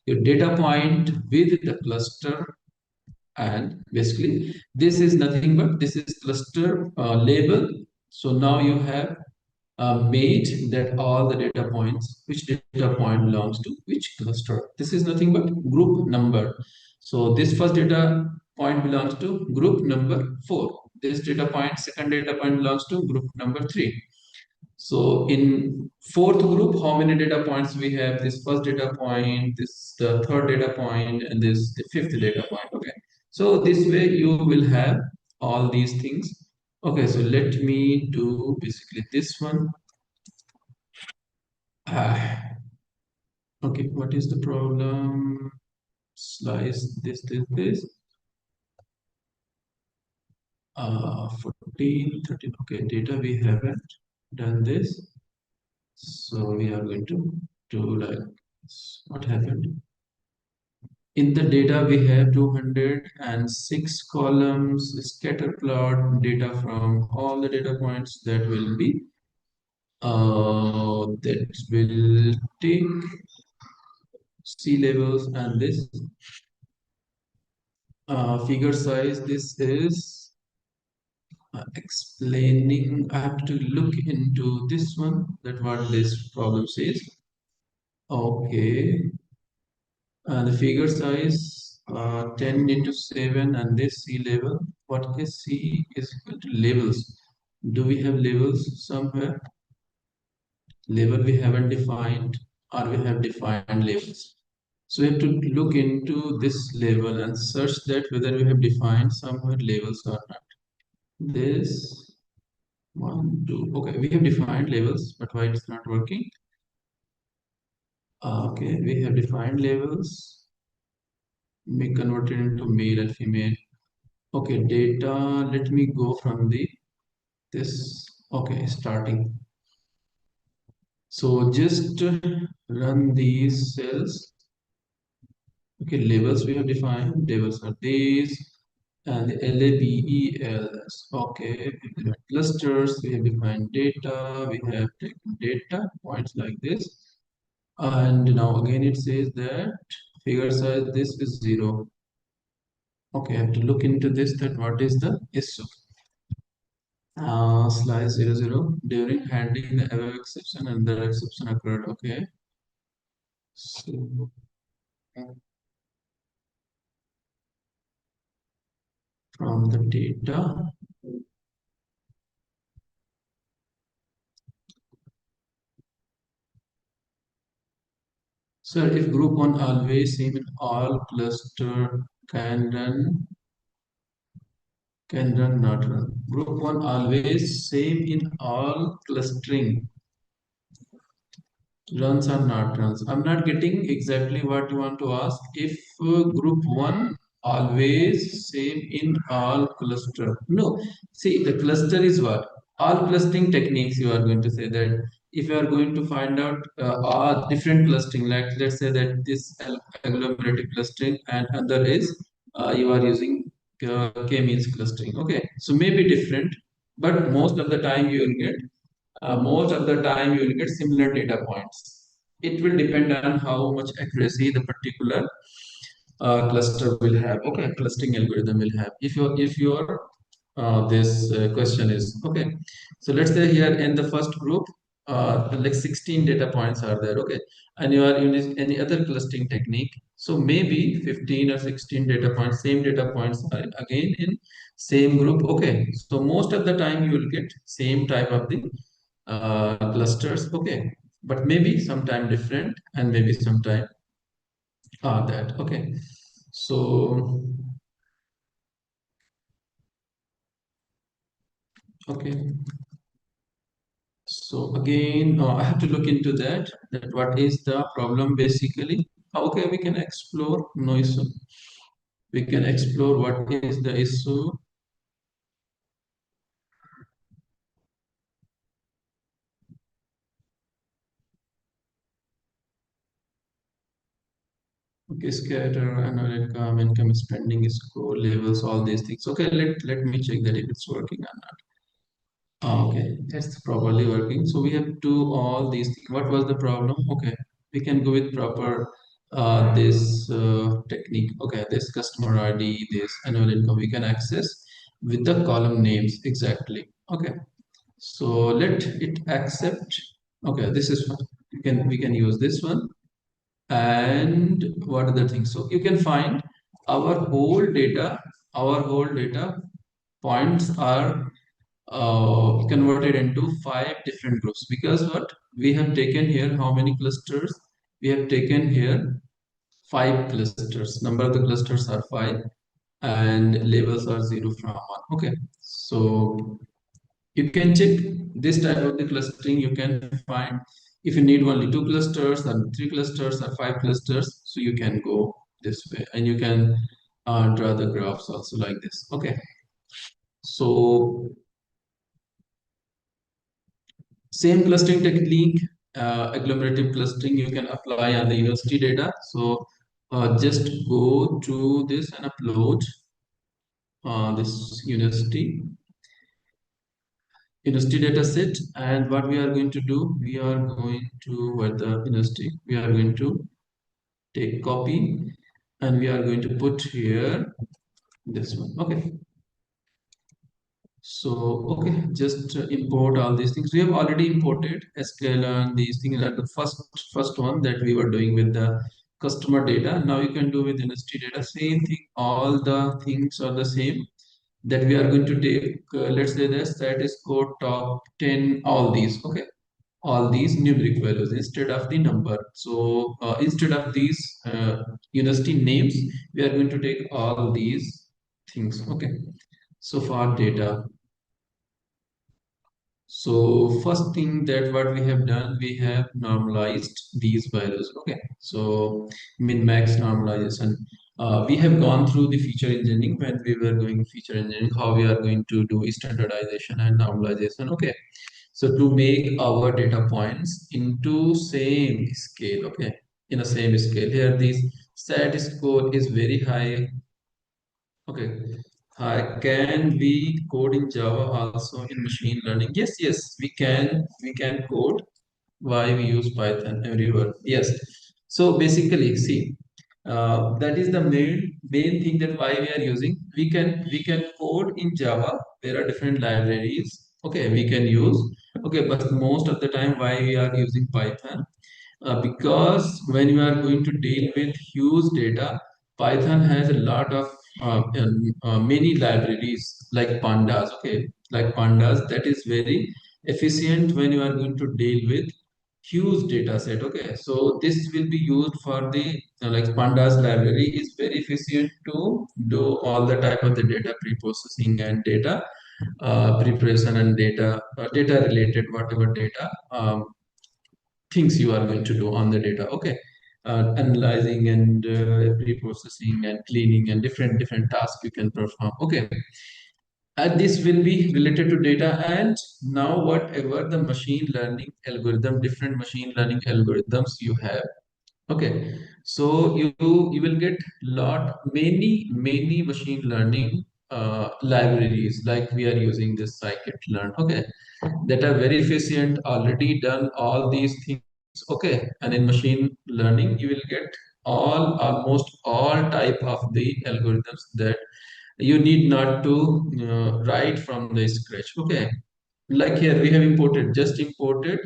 your data point with the cluster, and basically this is nothing but this is cluster label. So now you have made that all the data points, which data point belongs to which cluster. This is nothing but group number. So this first data point belongs to group number 4. This data point, second data point belongs to group number 3. So in fourth group, how many data points we have? This first data point, this the third data point, and this the fifth data point. Okay. So this way you will have all these things. Okay. So let me do basically this one. Okay. What is the problem? Slice this. 14, 13. Okay. Data we haven't done this. So we are going to do like what happened. In the data, we have 206 columns, scatter plot data from all the data points that will take sea levels, and this figure size. This is explaining. I have to look into this one, that what this problem says. Okay. The figure size 10 into 7, and this sea level. What is C is equal to labels. Do we have labels somewhere? Label we haven't defined, or we have defined labels. So we have to look into this label and search that whether we have defined somewhere labels or not. This 1, 2. Okay, we have defined labels, but why it's not working? Okay, we have defined labels. We converted into male and female. Okay, data, let me go from this. Okay, starting. So just run these cells. Okay, labels we have defined. Labels are these, and the labels. Okay, clusters, we have defined data. We have taken data points like this. And now again it says that figure size, this is 0. Okay, I have to look into this, that what is the issue. Slice 00 during handling the above exception and the exception occurred. Okay. So from the data, sir, if group 1 always same in all cluster, can run, not run. Group 1 always same in all clustering, runs or not runs. I'm not getting exactly what you want to ask. If group 1 always same in all cluster. No, see, the cluster is what? All clustering techniques, you are going to say that if you are going to find out all different clustering, like let's say that this agglomerative clustering and other is you are using k-means clustering. Okay, so maybe different, but most of the time you will get similar data points. It will depend on how much accuracy the particular cluster will have. Okay, clustering algorithm will have. If your this question is okay, so let's say here in the first group, like 16 data points are there. Okay, and you are using any other clustering technique. So maybe 15 or 16 data points, same data points are again in same group. Okay, so most of the time you will get same type of the clusters. Okay, but maybe sometime different, and maybe sometime that. Okay, so okay, so again I have to look into that what is the problem basically. Okay, we can explore, no issue. We can explore what is the issue. Okay, scatter, annual income spending, score levels, all these things. Okay, let me check that if it's working or not. Okay, that's properly working. So we have to do all these things. What was the problem? Okay, we can go with proper this technique. Okay, this customer ID, this annual income, we can access with the column names exactly. Okay, so let it accept. Okay, this is fine. We can use this one. And what other things? So you can find our whole data points are converted into 5 different groups, because what we have taken here, how many clusters we have taken here? 5 clusters. Number of the clusters are 5 and labels are 0 from 1. Okay, so you can check this type of the clustering. You can find if you need only 2 clusters and 3 clusters or 5 clusters, so you can go this way, and you can draw the graphs also like this. Okay, so same clustering technique, agglomerative clustering, you can apply on the university data. So just go to this and upload this university data set. And what we are going to do, we are going to, where the university, we are going to take copy and we are going to put here this one. Okay, so okay, just import all these things. We have already imported SQL and these things are the first one that we were doing with the customer data. Now you can do with industry data, same thing. All the things are the same, that we are going to take, let's say the status code top 10, all these. Okay, all these numeric values instead of the number. So instead of these university names, we are going to take all these things. Okay, so for data, so first thing that what we have done, we have normalized these values. Okay, so min max normalization. We have gone through the feature engineering when we were doing feature engineering, how we are going to do standardization and normalization. Okay, so to make our data points into same scale. Okay, in a same scale. Here, this SAT score is very high. Okay. Can we code in Java also in machine learning? Yes, yes, we can. We can code. Why we use Python everywhere? Yes. So basically, see, that is the main thing, that why we are using. We can code in Java. There are different libraries. Okay, we can use. Okay, but most of the time, why we are using Python? Because when you are going to deal with huge data, Python has a lot of many libraries like pandas. Okay, like pandas, that is very efficient when you are going to deal with huge data set. Okay, so this will be used for the like pandas library is very efficient to do all the type of the data pre-processing and data preparation and data related whatever data things you are going to do on the data. Okay, analyzing and pre-processing and cleaning and different tasks you can perform. Okay, and this will be related to data. And now whatever the machine learning algorithm, different machine learning algorithms you have. Okay, so you will get many machine learning libraries, like we are using this scikit-learn. Okay, that are very efficient, already done all these things. Okay, and in machine learning you will get almost all type of the algorithms that you need not to write from the scratch. Okay, like here we have just imported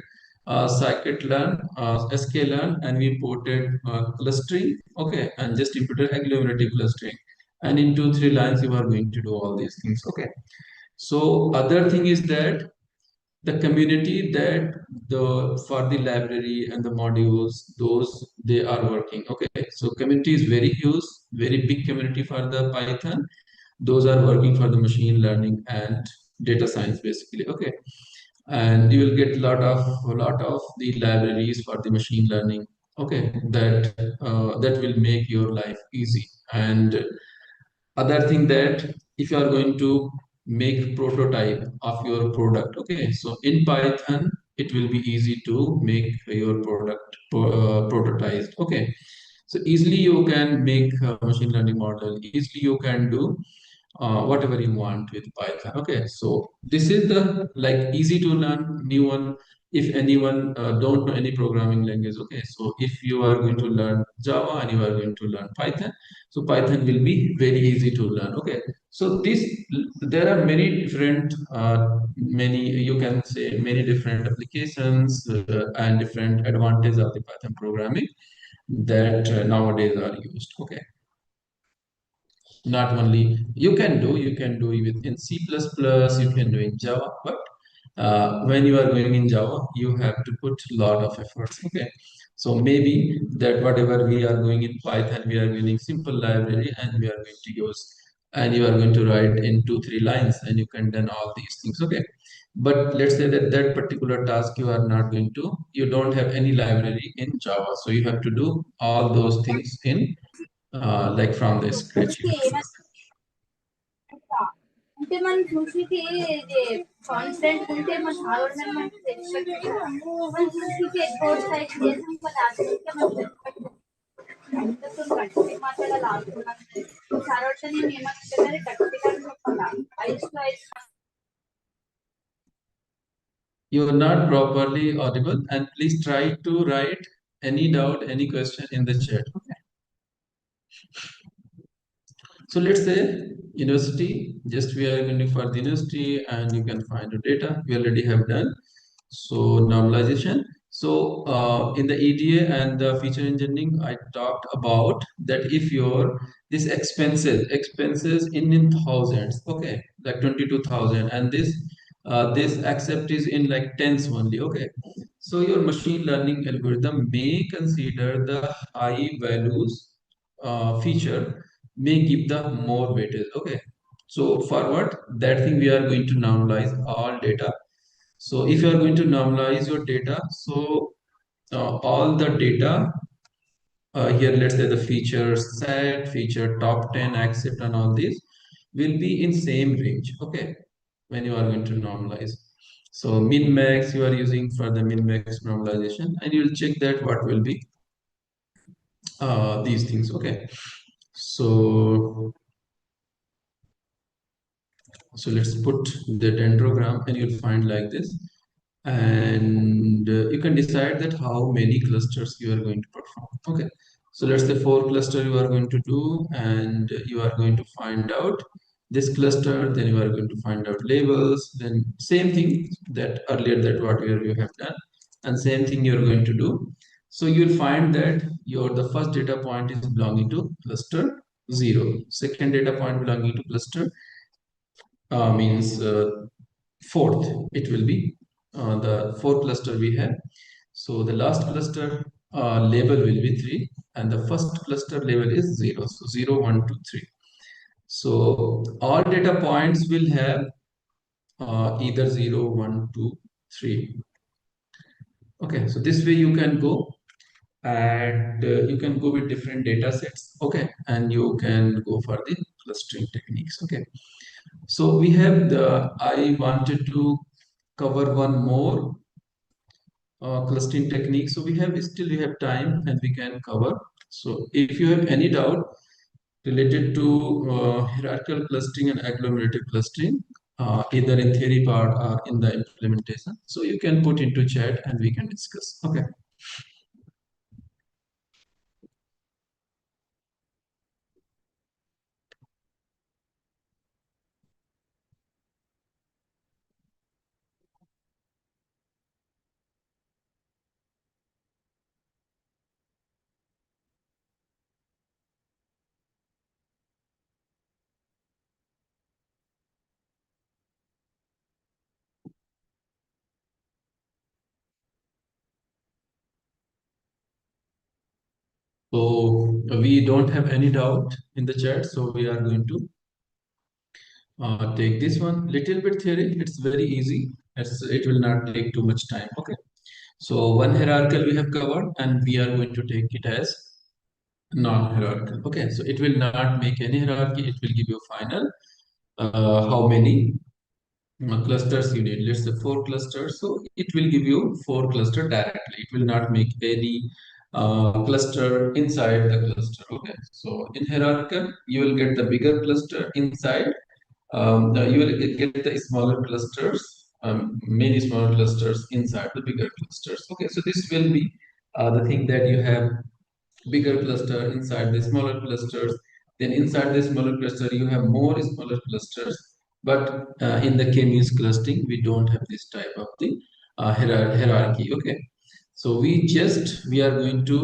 scikit-learn, sklearn, and we imported clustering. Okay, and just imported agglomerative clustering, and in 2-3 lines you are going to do all these things. Okay, so other thing is that the community that the for the library and the modules, those they are working. Okay, so community is very huge, very big community for the Python. Those are working for the machine learning and data science basically. Okay, and you will get a lot of the libraries for the machine learning. Okay, that will make your life easy. And other thing, that if you are going to make prototype of your product. Okay, so in Python it will be easy to make your product prototyped. Okay, so easily you can make a machine learning model, easily you can do whatever you want with Python. Okay, so this is the like easy to learn new one. If anyone don't know any programming language, okay, so if you are going to learn Java and you are going to learn Python, so Python will be very easy to learn. Okay, so this there are many different many, you can say, many different applications and different advantages of the Python programming that nowadays are used. Okay, Not only you can do it in C++, you can do in Java, but when you are going in Java, you have to put a lot of efforts. Okay, so maybe that whatever we are going in Python, we are using simple library, and we are going to use, and you are going to write in 2-3 lines, and you can done all these things. Okay, but let's say that that particular task you are not going to, you don't have any library in Java, so you have to do all those things in like from the scratch. అంటే మనం చూసికి confident ఉంటే మన సాధారణ మనకి expect మనం చూసికి course type చేసాం కదా అసలుకే మనం ఎక్స్పెక్ట్ అంతకు గట్టి మాట్లాడాలి అనుకున్నాను సాధారణ నేను ఏమంటే గట్టిగా చెప్పాలా ice You are not properly audible, and please try to write any doubt, any question in the chat. Okay. So let's say university, just we are going for the university, and you can find the data we already have done. So normalization. So in the EDA and the feature engineering, I talked about that if your this expenses in thousands, okay, like 22,000, and this accept is in like tens only. Okay, so your machine learning algorithm may consider the high values feature, may give the more weightage. Okay, so for what that thing we are going to normalize all data. So if you are going to normalize your data, so all the data here, let's say the feature set, feature top 10, accept, and all these will be in same range. Okay, when you are going to normalize. So min max you are using for the min max normalization, and you will check that what will be these things. Okay, so let's put the dendrogram, and you'll find like this, and you can decide that how many clusters you are going to perform. Okay, so let's say 4 cluster you are going to do, and you are going to find out this cluster, then you are going to find out labels, then same thing that earlier that what you have done, and same thing you're going to do. So you'll find that your the first data point is belonging to cluster 0, second data point belonging to cluster means fourth, it will be the fourth cluster we have. So the last cluster label will be 3, and the first cluster label is 0. So 0, 1, 2, 3. So all data points will have either 0, 1, 2, 3. Okay, so this way you can go, and you can go with different data sets. Okay, and you can go for the clustering techniques. Okay, so we have I wanted to cover one more clustering technique. So we have time, and we can cover. So if you have any doubt related to hierarchical clustering and agglomerative clustering, either in theory part or in the implementation, so you can put into chat and we can discuss. Okay. So we don't have any doubt in the chat, so we are going to take this one. Little bit theory, it's very easy. It will not take too much time. Okay. So one hierarchical we have covered, and we are going to take it as non-hierarchical. Okay, so it will not make any hierarchy. It will give you final how many clusters you need. Let's say 4 clusters. So it will give you 4 cluster directly. It will not make any cluster inside the cluster. Okay, so in hierarchical, you will get the bigger cluster inside. You will get the smaller clusters, many smaller clusters inside the bigger clusters. Okay, so this will be the thing that you have bigger cluster inside the smaller clusters. Then inside the smaller cluster, you have more smaller clusters. But in the k-means clustering, we don't have this type of the hierarchy. Okay, so we are going to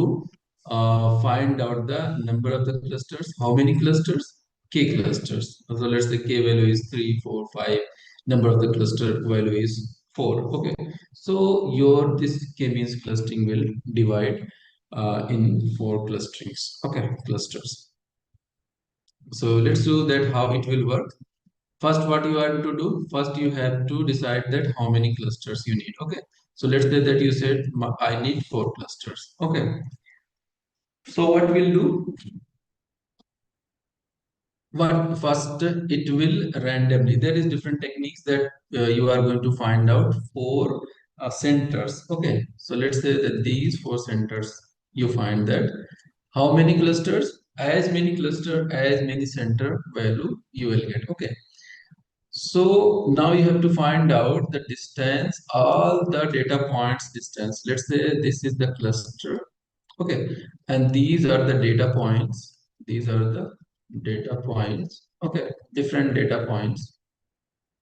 find out the number of the clusters, how many clusters, k clusters. So let's say k value is 3, 4, 5. Number of the cluster value is 4. Okay. So your this k means clustering will divide in 4 clusterings. Okay, clusters. So let's do that how it will work. First, what you have to do? First, you have to decide that how many clusters you need. Okay. So let's say that you said I need 4 clusters. Okay. So what we'll do? What first it will randomly. There is different techniques that you are going to find out for centers. Okay. So let's say that these 4 centers you find that how many clusters? As many cluster as many center value you will get. Okay. So now you have to find out the distance, all the data points distance. Let's say this is the cluster. Okay. And these are the data points. These are the data points. Okay. Different data points.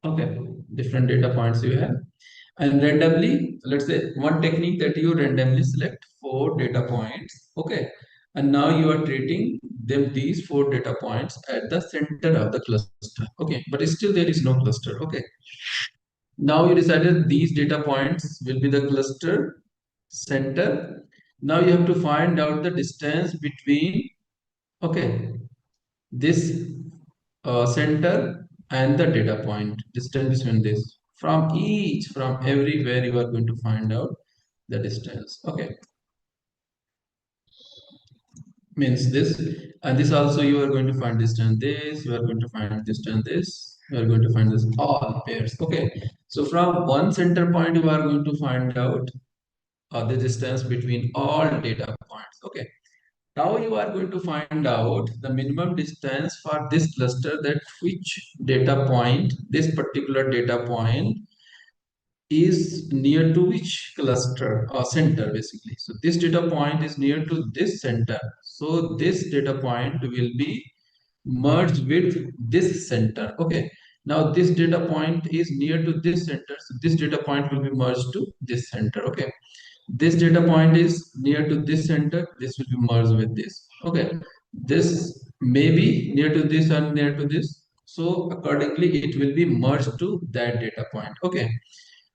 Okay. Different data points you have. And randomly, let's say one technique that you randomly select 4 data points. Okay. And now you are treating them these 4 data points at the center of the cluster. Okay. But still there is no cluster. Okay. Now you decided these data points will be the cluster center. Now you have to find out the distance between, okay, this center and the data point, distance between this. From everywhere you are going to find out the distance. Okay. Means this, and this also you are going to find distance this, you are going to find distance this, you are going to find this all pairs. Okay. So from one center point you are going to find out the distance between all data points. Okay. Now you are going to find out the minimum distance for this cluster, that which data point, this particular data point is near to which cluster or center basically. So this data point is near to this center. So this data point will be merged with this center. Okay. Now this data point is near to this center. So this data point will be merged to this center. Okay. This data point is near to this center. This will be merged with this. Okay. This may be near to this and near to this. So accordingly, it will be merged to that data point. Okay.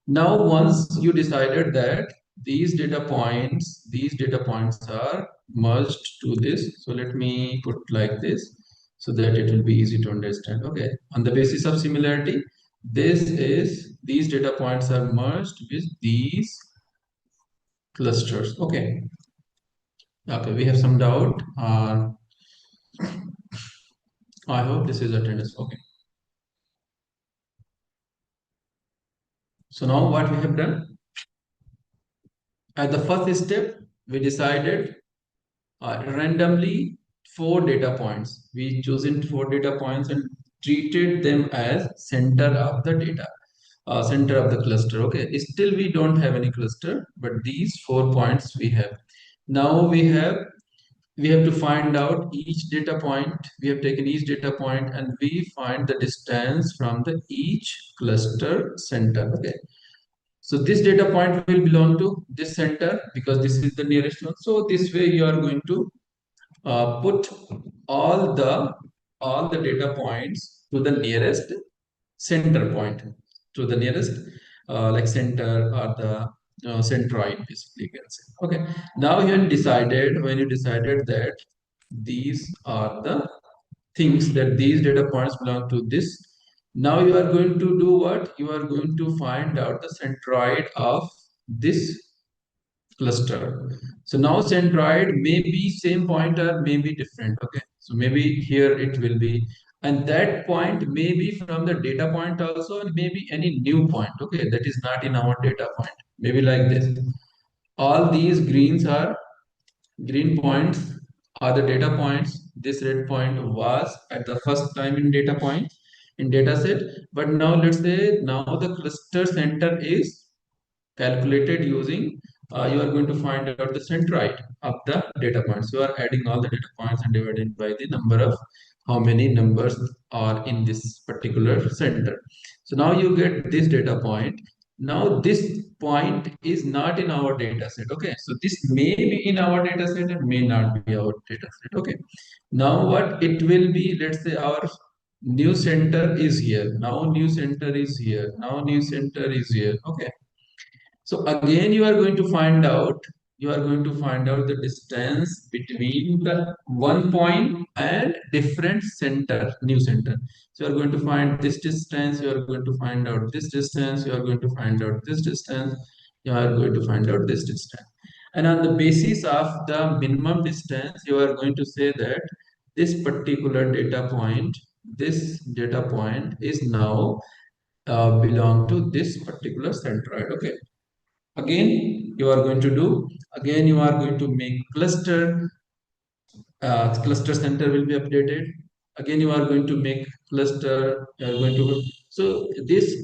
Now, once you decided that these data points are merged to this. So let me put like this so that it will be easy to understand. Okay. On the basis of similarity, these data points are merged with these clusters. Okay. Okay. We have some doubt. I hope this is attendance. Okay. So now what we have done? At the first step, we decided randomly 4 data points. We chosen 4 data points and treated them as center of the data, center of the cluster. Okay, still we don't have any cluster, but these 4 points we have. Now we have to find out each data point. We have taken each data point and we find the distance from the each cluster center. Okay. So this data point will belong to this center because this is the nearest one. So this way you are going to put all the data points to the nearest center point, to the nearest like center or the centroid basically you can say. Okay. Now you have decided, when you decided that these are the things, that these data points belong to this, now you are going to do what? You are going to find out the centroid of this cluster. So now centroid may be same point or may be different. Okay. So maybe here it will be, and that point may be from the data point also, and maybe any new point. Okay. That is not in our data point. Maybe like this. All these green points are the data points. This red point was at the first time in data point in data set, but now let's say now the cluster center is calculated using you are going to find out the centroid of the data points. You are adding all the data points and dividing by the number of how many numbers are in this particular center. So now you get this data point. Now this point is not in our data set. Okay, so this may be in our data set and may not be our data set. Okay, now what it will be, let's say our new center is here. Now new center is here. Now new center is here. Okay, so again, you are going to find out the distance between the one point and different center, new center. So you are going to find this distance, you are going to find out this distance, you are going to find out this distance, you are going to find out this distance. And on the basis of the minimum distance, you are going to say that this particular this data point is now belong to this particular centroid. Okay, again you are going to do, again you are going to make cluster center will be updated. Again you are going to make cluster, you are going to, so these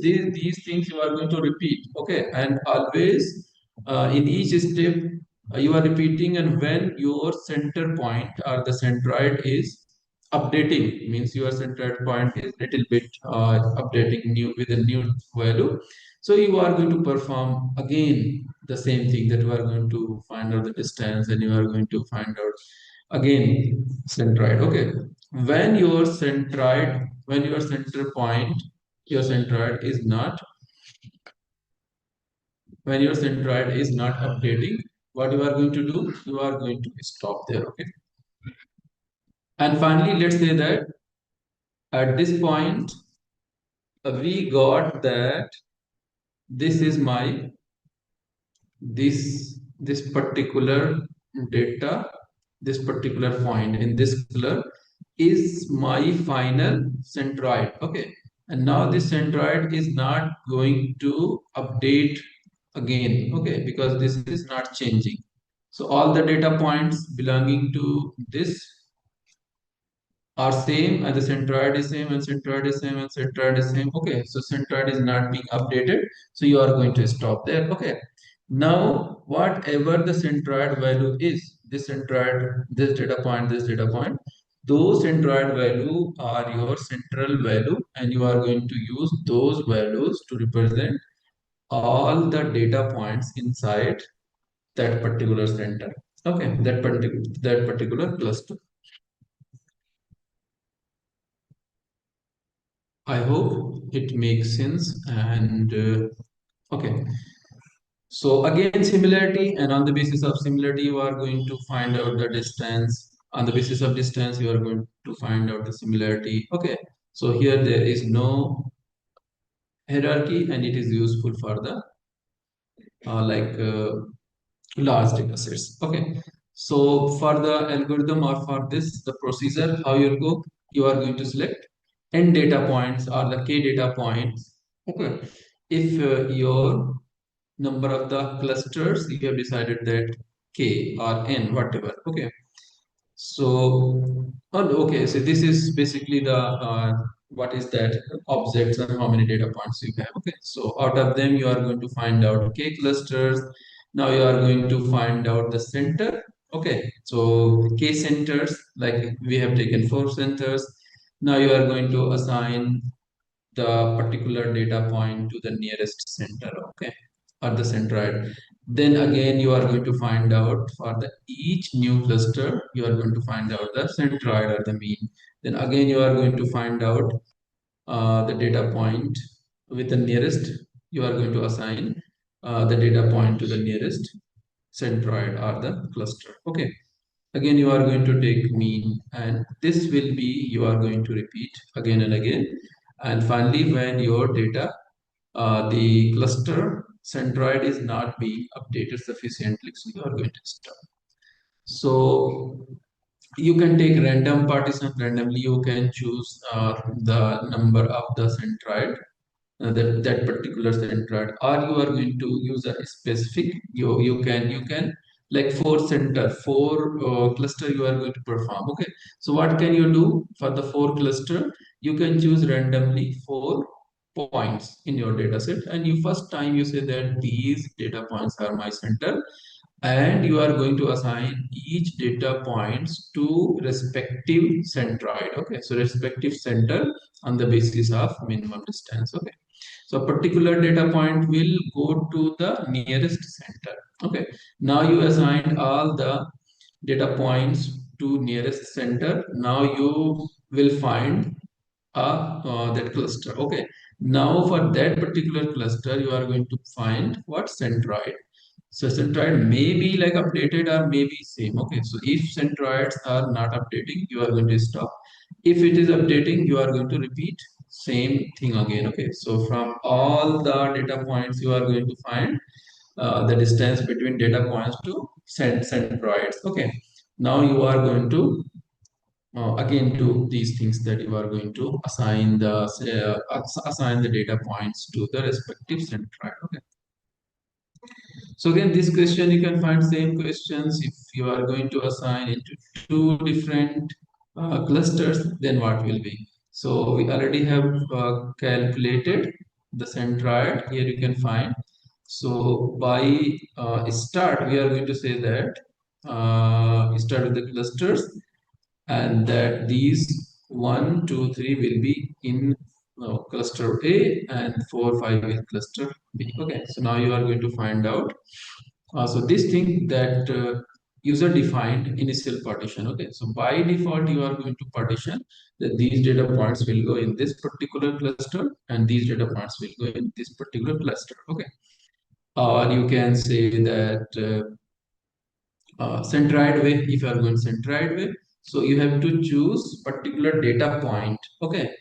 things you are going to repeat. Okay, and always in each step you are repeating, and when your center point or the centroid is updating, means your centroid point is little bit updating new with a new value, so you are going to perform again the same thing, that you are going to find out the distance and you are going to find out again centroid. Okay, when your center point, your centroid is not, when your centroid is not updating, what you are going to do, you are going to stop there. Okay, and finally let's say that at this point we got that this is my this particular data, this particular point in this color is my final centroid. Okay, and now this centroid is not going to update again. Okay, because this is not changing, so all the data points belonging to this are same, and the centroid is same, and centroid is same, and centroid is same. Okay, so centroid is not being updated, so you are going to stop there. Okay, now whatever the centroid value is, this centroid, this data point, those centroid value are your central value, and you are going to use those values to represent all the data points inside that particular center. Okay, that particular cluster. I hope it makes sense. And okay, so again similarity, and on the basis of similarity you are going to find out the distance. On the basis of distance you are going to find out the similarity. Okay, so here there is no hierarchy, and it is useful for the large data sets. Okay, so for the algorithm, or for this the procedure, how you go, you are going to select n data points or the k data points. Okay, if your number of the clusters, you have decided that k or n, whatever. Okay, so okay, so this is basically the what is that objects and how many data points you have. Okay, so out of them you are going to find out k clusters. Now you are going to find out the center. Okay, so k centers, like we have taken 4 centers. Now you are going to assign the particular data point to the nearest center. Okay, or the centroid. Then again you are going to find out for the each new cluster, you are going to find out the centroid or the mean. Then again you are going to find out the data point with the nearest, you are going to assign the data point to the nearest centroid or the cluster. Okay, again you are going to take mean, and this will be, you are going to repeat again and again. And finally when your data, the cluster centroid is not being updated sufficiently, so you are going to stop. So you can take random partition, randomly you can choose the number of the centroid, that particular centroid, or you are going to use a specific, you can like 4 center, 4 cluster you are going to perform. Okay, so what can you do for the 4 cluster, you can choose randomly 4 points in your data set, and you first time you say that these data points are my center, and you are going to assign each data points to respective centroid. Okay, so respective center on the basis of minimum distance. Okay, So a particular data point will go to the nearest center. Okay. Now you assigned all the data points to nearest center. Now you will find that cluster. Okay. Now for that particular cluster, you are going to find what centroid. So centroid may be like updated or maybe same. Okay. So if centroids are not updating, you are going to stop. If it is updating, you are going to repeat same thing again. Okay. So from all the data points, you are going to find the distance between data points to centroids. Okay. Now you are going to again do these things that you are going to assign the data points to the respective centroid. Okay. So again, this question you can find same questions if you are going to assign into two different clusters, then what will be? So we already have calculated the centroid. Here you can find. So by start, we are going to say that start with the clusters, and that these 1, 2, 3 will be in cluster A, and 4, 5 in cluster B. Okay, so now you are going to find out. So this thing that user defined initial partition. Okay, so by default you are going to partition that these data points will go in this particular cluster and these data points will go in this particular cluster. Okay, or you can say that centroid way. If you are going centroid way, so you have to choose particular data point. Okay,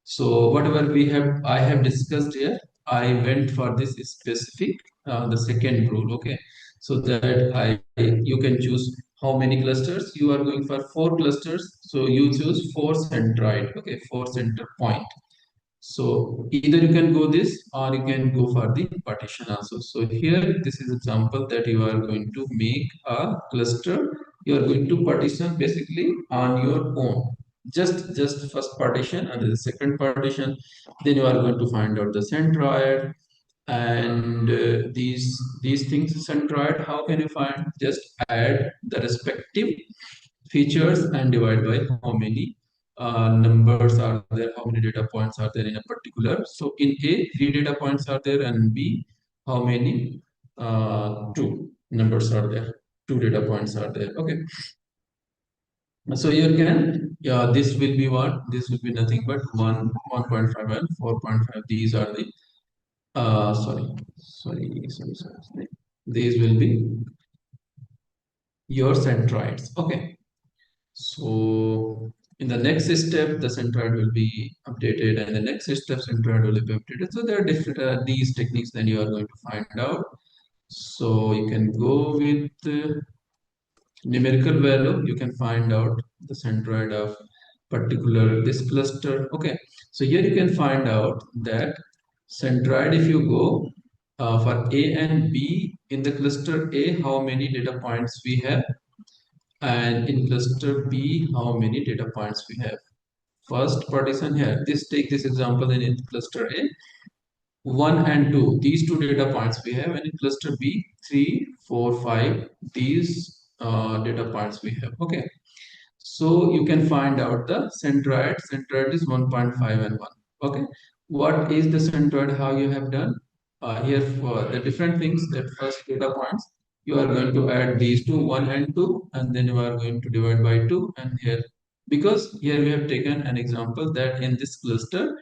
so whatever I have discussed here, I went for this specific the second rule. Okay, so that you can choose how many clusters. You are going for 4 clusters, so you choose 4 centroid. Okay, 4 center point. So either you can go this or you can go for the partition also. So here this is example that you are going to make a cluster. You are going to partition basically on your own. Just first partition and then the second partition. Then you are going to find out the centroid and these things centroid. How can you find? Just add the respective features and divide by how many numbers are there, how many data points are there in a particular. So in A, 3 data points are there, and B, how many 2 numbers are there, 2 data points are there. Okay. So you can, yeah, this will be what? This will be nothing but 1.5 and 4.5. These are the, sorry. These will be your centroids. Okay. So in the next step, the centroid will be updated, and the next step centroid will be updated. So there are different these techniques that you are going to find out. So you can go with numerical value. You can find out the centroid of particular this cluster. Okay, so here you can find out that centroid. If you go for A and B in the cluster A, how many data points we have, and in cluster B, how many data points we have. First partition here, take this example in cluster A, 1 and 2, these 2 data points we have, and in cluster B, 3, 4, 5, these data points we have. Okay, so you can find out the centroid. Centroid is 1.5 and 1. Okay, what is the centroid? How you have done here for the different things, that first data points you are going to add these two, 1 and 2, and then you are going to divide by 2. And here, because here we have taken an example that in this cluster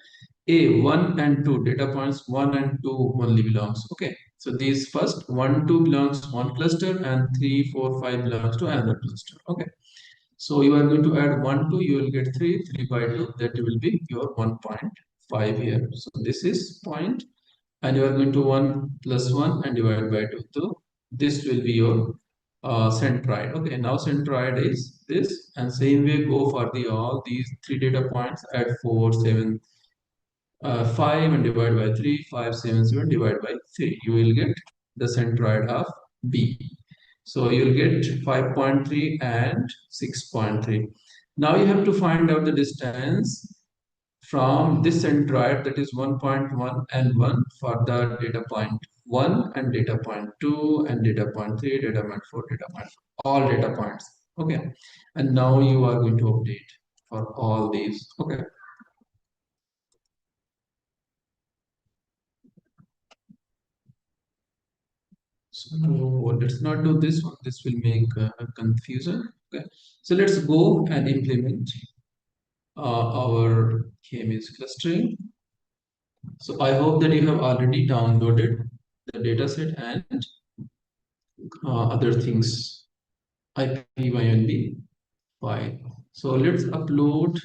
A, 1 and 2 data points, 1 and 2 only belongs. Okay, so these first 1, 2 belongs one cluster, and 3, 4, 5 belongs to another cluster. Okay, so you are going to add 1, 2, you will get 3, 3 by 2, that will be your 1.5 here. So this is point, and you are going to 1 plus 1 and divide by 2. So this will be your centroid. Okay, now centroid is this, and same way go for the all these 3 data points, add 4, 7, 5 and divide by 3, 5, 7, 7, divide by 3. You will get the centroid of B. So you'll get 5.3 and 6.3. Now you have to find out the distance from this centroid, that is 1.1 and 1 for the data point 1 and data point 2 and data point 3, data point 4, data point 4, all data points. Okay, and now you are going to update for all these. Okay. So let's not do this one. This will make confusion. Okay. So let's go and implement our k-means clustering. So I hope that you have already downloaded the dataset and other things, IPYNB file. So let's upload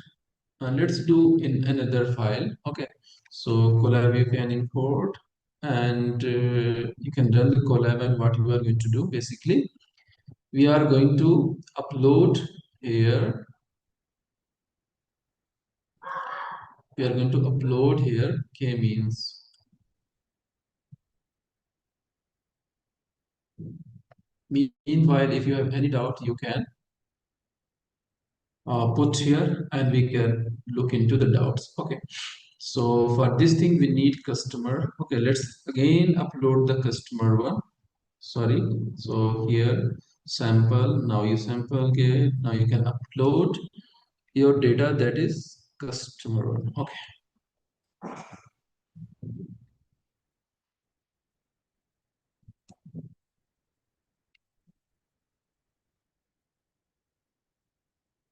and let's do in another file. Okay. So Colab you can import and you can run the Colab, and what you are going to do basically, we are going to upload here. We are going to upload here k-means. Meanwhile, if you have any doubt, you can put here and we can look into the doubts. Okay. So for this thing, we need customer. Okay, let's again upload the customer one. Sorry. So here sample. Now you sample here. Now you can upload your data, that is customer one. Okay.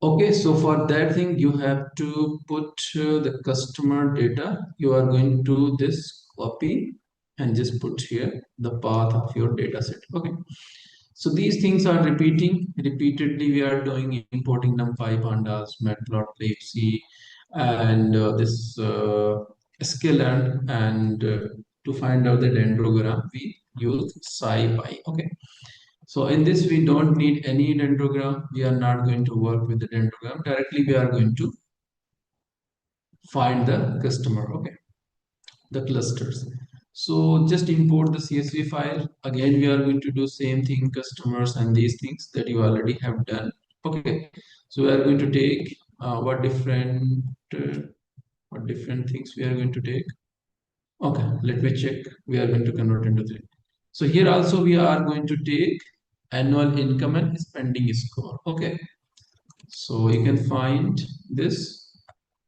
Okay, so for that thing, you have to put the customer data. You are going to this copy and just put here the path of your data set. Okay. So these things are repeatedly. We are doing importing NumPy, Pandas, Matplotlib, and this sklearn, and to find out the dendrogram, we use SciPy. Okay. So in this, we don't need any dendrogram. We are not going to work with the dendrogram. Directly, we are going to find the customer, okay, the clusters. So just import the CSV file. Again, we are going to do same thing, customers and these things that you already have done. Okay, so we are going to take what different things we are going to take. Okay, let me check. We are going to convert into three. So here also we are going to take annual income and spending score. Okay, so you can find this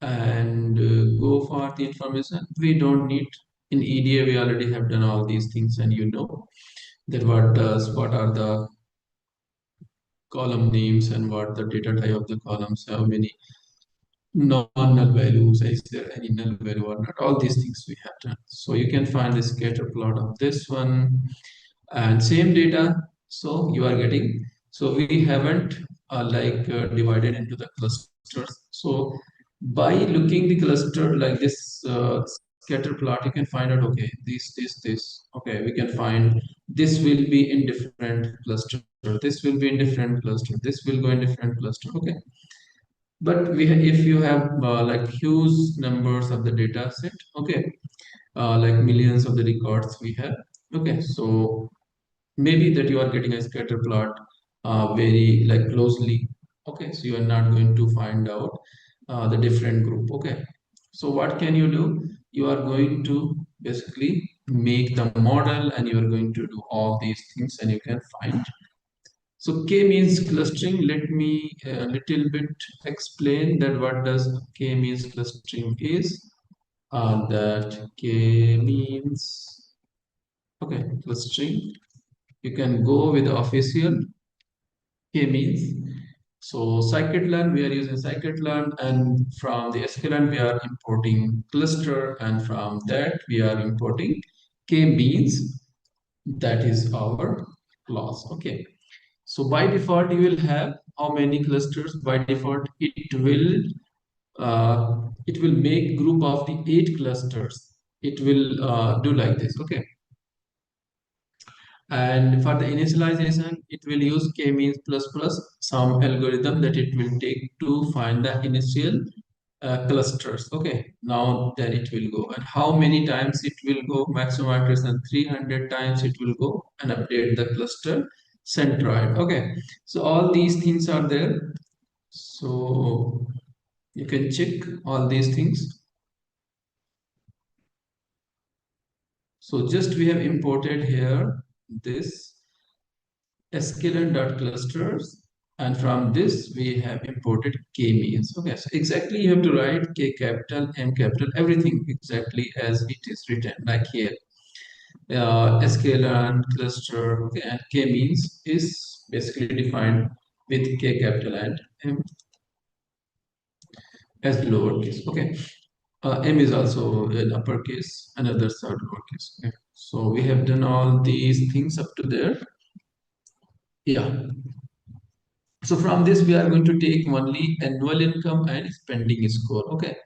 and go for the information. We don't need in EDA. We already have done all these things, and you know that what are the column names and what the data type of the columns, how many non-null values, is there any null value or not, all these things we have done. So you can find the scatter plot of this one and same data. So you are getting, so we haven't divided into the clusters. So by looking the cluster like this scatter plot, you can find out, okay, this, okay, we can find this will be in different cluster, this will be in different cluster, this will go in different cluster. Okay, but if you have like huge numbers of the data set, okay, like millions of the records we have, okay, so maybe that you are getting a scatter plot very like closely. Okay, so you are not going to find out the different group. Okay, so what can you do? You are going to basically make the model and you are going to do all these things and you can find. So K means clustering. Let me a little bit explain that what does K means clustering is. That K means, okay, clustering. You can go with the official K means. So scikit-learn, we are using scikit-learn, and from the sklearn we are importing cluster, and from that we are importing K means. That is our class. Okay. So by default, you will have how many clusters? By default, it will make group of the 8 clusters. It will do like this. Okay. And for the initialization, it will use k-means plus plus some algorithm that it will take to find the initial clusters. Okay, now then it will go, and how many times it will go? Maximum iteration 300 times it will go and update the cluster centroid. Okay, so all these things are there, so you can check all these things. So just we have imported here this sklearn.clusters, and from this we have imported k-means. Okay, so exactly you have to write k capital, m capital, everything exactly as it is written, like here. scalar cluster, okay, and k means is basically defined with k capital and m as lowercase, okay. M is also in uppercase and others are lowercase, okay. So we have done all these things up to there. Yeah. So from this, we are going to take only annual income and spending score. Okay.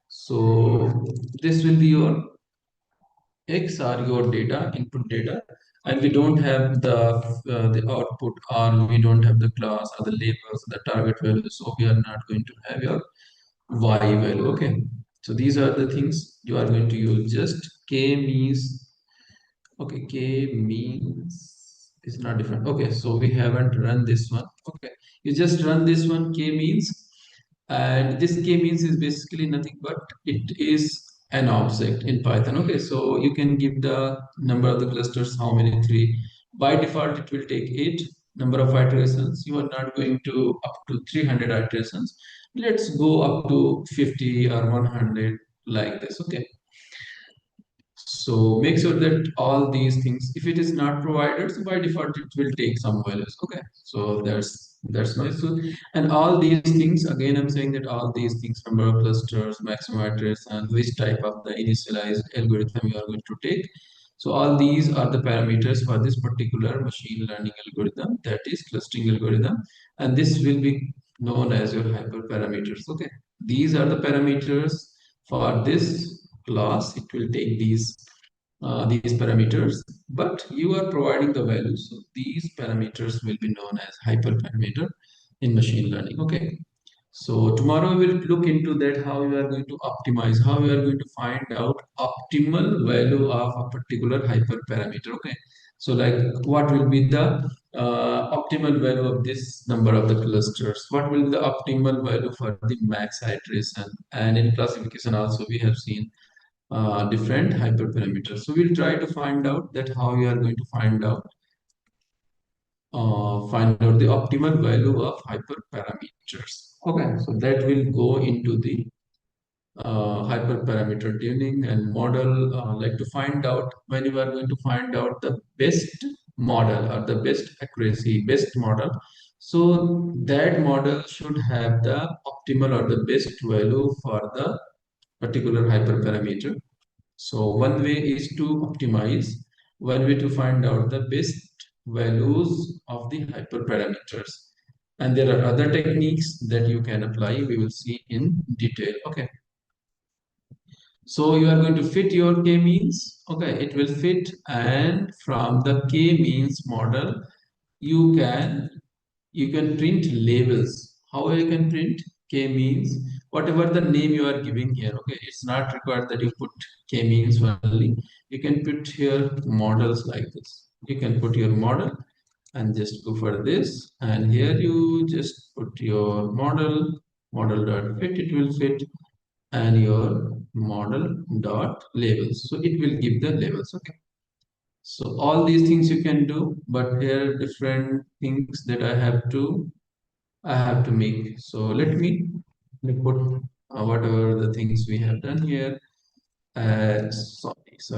So this will be your X are your data, input data, and we don't have the output, or we don't have the class or the labels, the target value. So we are not going to have your Y value. Okay. So these are the things you are going to use. Just K means, okay, K means is not different. Okay, so we haven't run this one. Okay, you just run this one, K means, and this K means is basically nothing but it is an object in Python. Okay, so you can give the number of the clusters, how many, 3. By default, it will take 8 number of iterations. You are not going to up to 300 iterations. Let's go up to 50 or 100 like this. Okay. So make sure that all these things, if it is not provided, so by default it will take some values. Okay, so that's nice. So, and all these things, again, I'm saying that all these things, number of clusters, maximum address, and which type of the initialized algorithm you are going to take. So all these are the parameters for this particular machine learning algorithm, that is clustering algorithm, and this will be known as your hyperparameters. Okay, these are the parameters for this class. It will take these parameters, but you are providing the values, so these parameters will be known as hyperparameter in machine learning. Okay, so tomorrow we will look into that, how you are going to optimize, how you are going to find out optimal value of a particular hyperparameter. Okay, so like what will be the optimal value of this number of the clusters, what will be the optimal value for the max iteration, and in classification also we have seen different hyperparameters. So we'll try to find out that how you are going to find out the optimal value of hyperparameters. Okay, so that will go into the hyperparameter tuning and model, like to find out when you are going to find out the best model or the best accuracy, best model. So that model should have the optimal or the best value for the particular hyperparameter. So one way is to optimize, one way to find out the best values of the hyperparameters. And there are other techniques that you can apply. We will see in detail. Okay. So you are going to fit your k-means. Okay, it will fit, and from the k-means model, you can print labels. How you can print k-means? Whatever the name you are giving here. Okay, it's not required that you put k-means only. You can put here models like this. You can put your model and just go for this, and here you just put your model dot fit. It will fit, and your model dot labels, so it will give the labels. Okay, so all these things you can do, but here are different things that I have to make. So let me put whatever the things we have done here. Sorry. So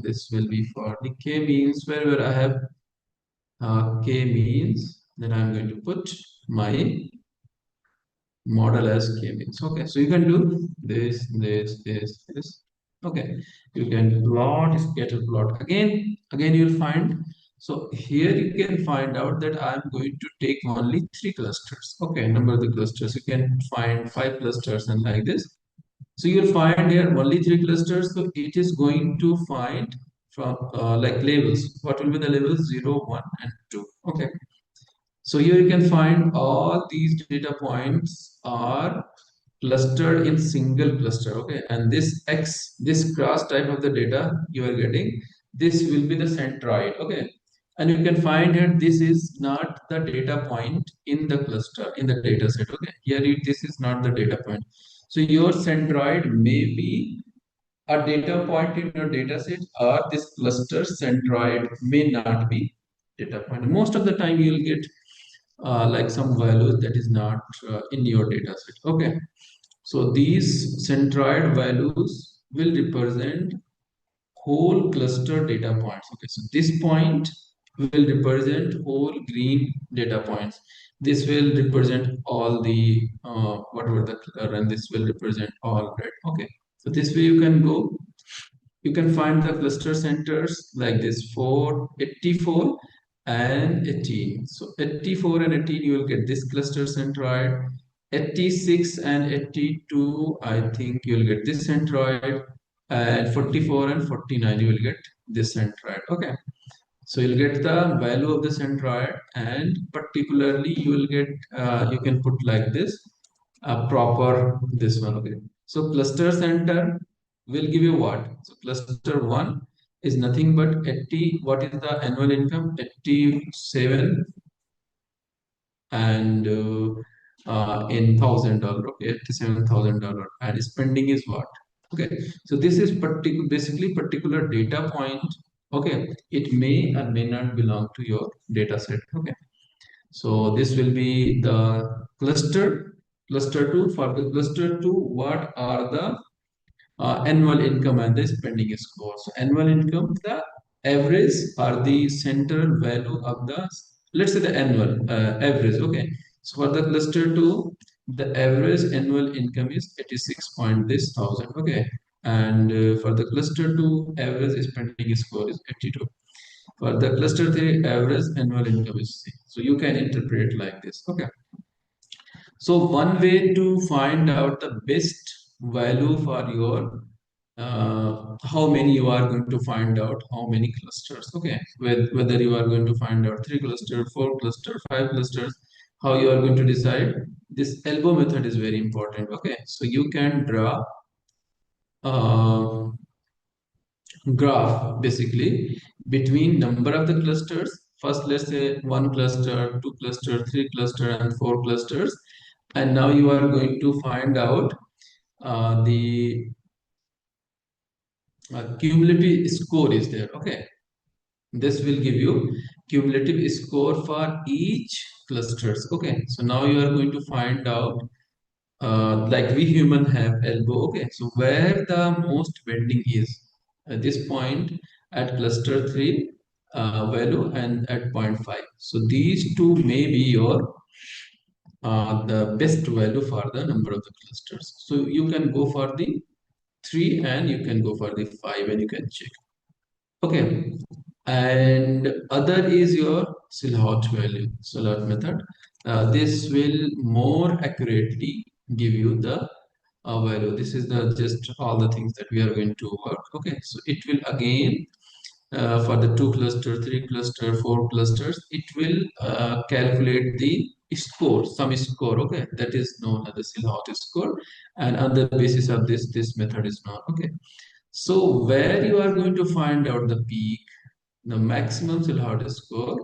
this will be for the k-means. Wherever I have k-means, then I'm going to put my model as k-means. Okay, so you can do this. Okay, you can plot, scatter plot. Again you'll find. So here you can find out that I'm going to take only 3 clusters. Okay, number of the clusters. You can find 5 clusters and like this. So you'll find here only 3 clusters. So it is going to find from like labels. What will be the labels? 0, 1, and 2. Okay. So here you can find all these data points are clustered in single cluster. Okay, and this cross type of the data you are getting, this will be the centroid. Okay, and you can find here this is not the data point in the cluster in the data set. Okay, here this is not the data point. So your centroid may be a data point in your data set, or this cluster centroid may not be data point. Most of the time you will get like some value that is not in your data set. Okay, so these centroid values will represent whole cluster data points. Okay, so this point will represent whole green data points. This will represent all the whatever the color, and this will represent all red. Okay, so this way you can go. You can find the cluster centers like this: 4, 84, and 18. So 84 and 18, you will get this cluster centroid. 86 and 82, I think you'll get this centroid. And 44 and 49, you will get this centroid. Okay. So you'll get the value of the centroid, and particularly you will get, you can put like this, proper this one. Okay. So cluster center will give you what? So cluster 1 is nothing but 80. What is the annual income? 87 and in $1,000. Okay, $87,000. And spending is what? Okay, so this is basically particular data point. Okay, it may or may not belong to your data set. Okay, so this will be the cluster 2. For the cluster 2, what are the annual income and the spending score? So annual income, the average or the central value of the, let's say the annual average. Okay, so for the cluster 2, the average annual income is 86,000. Okay, and for the cluster 2, average spending score is 82. For the cluster 3, average annual income is C. So you can interpret like this. Okay, so one way to find out the best value for your how many you are going to find out, how many clusters. Okay, whether you are going to find out 3 clusters, 4 clusters, 5 clusters, how you are going to decide. This elbow method is very important. Okay, so you can draw uh, graph basically between number of the clusters. First, let's say 1 cluster, 2 cluster, 3 cluster, and 4 clusters. And now you are going to find out the cumulative score is there. Okay, this will give you cumulative score for each clusters. Okay, so now you are going to find out, like we human have elbow. Okay, so where the most bending is at this point, at cluster 3 value, and at 0.5. So these two may be your the best value for the number of the clusters. So you can go for the 3 and you can go for the 5, and you can check. Okay, and other is your Silhouette value, Silhouette method. This will more accurately give you the value. This is the just all the things that we are going to work. Okay, so it will again for the 2 cluster, 3 cluster, 4 clusters, it will calculate the score, some score. Okay, that is known as the Silhouette score, and on the basis of this method is known. Okay, so where you are going to find out the peak, the maximum Silhouette score,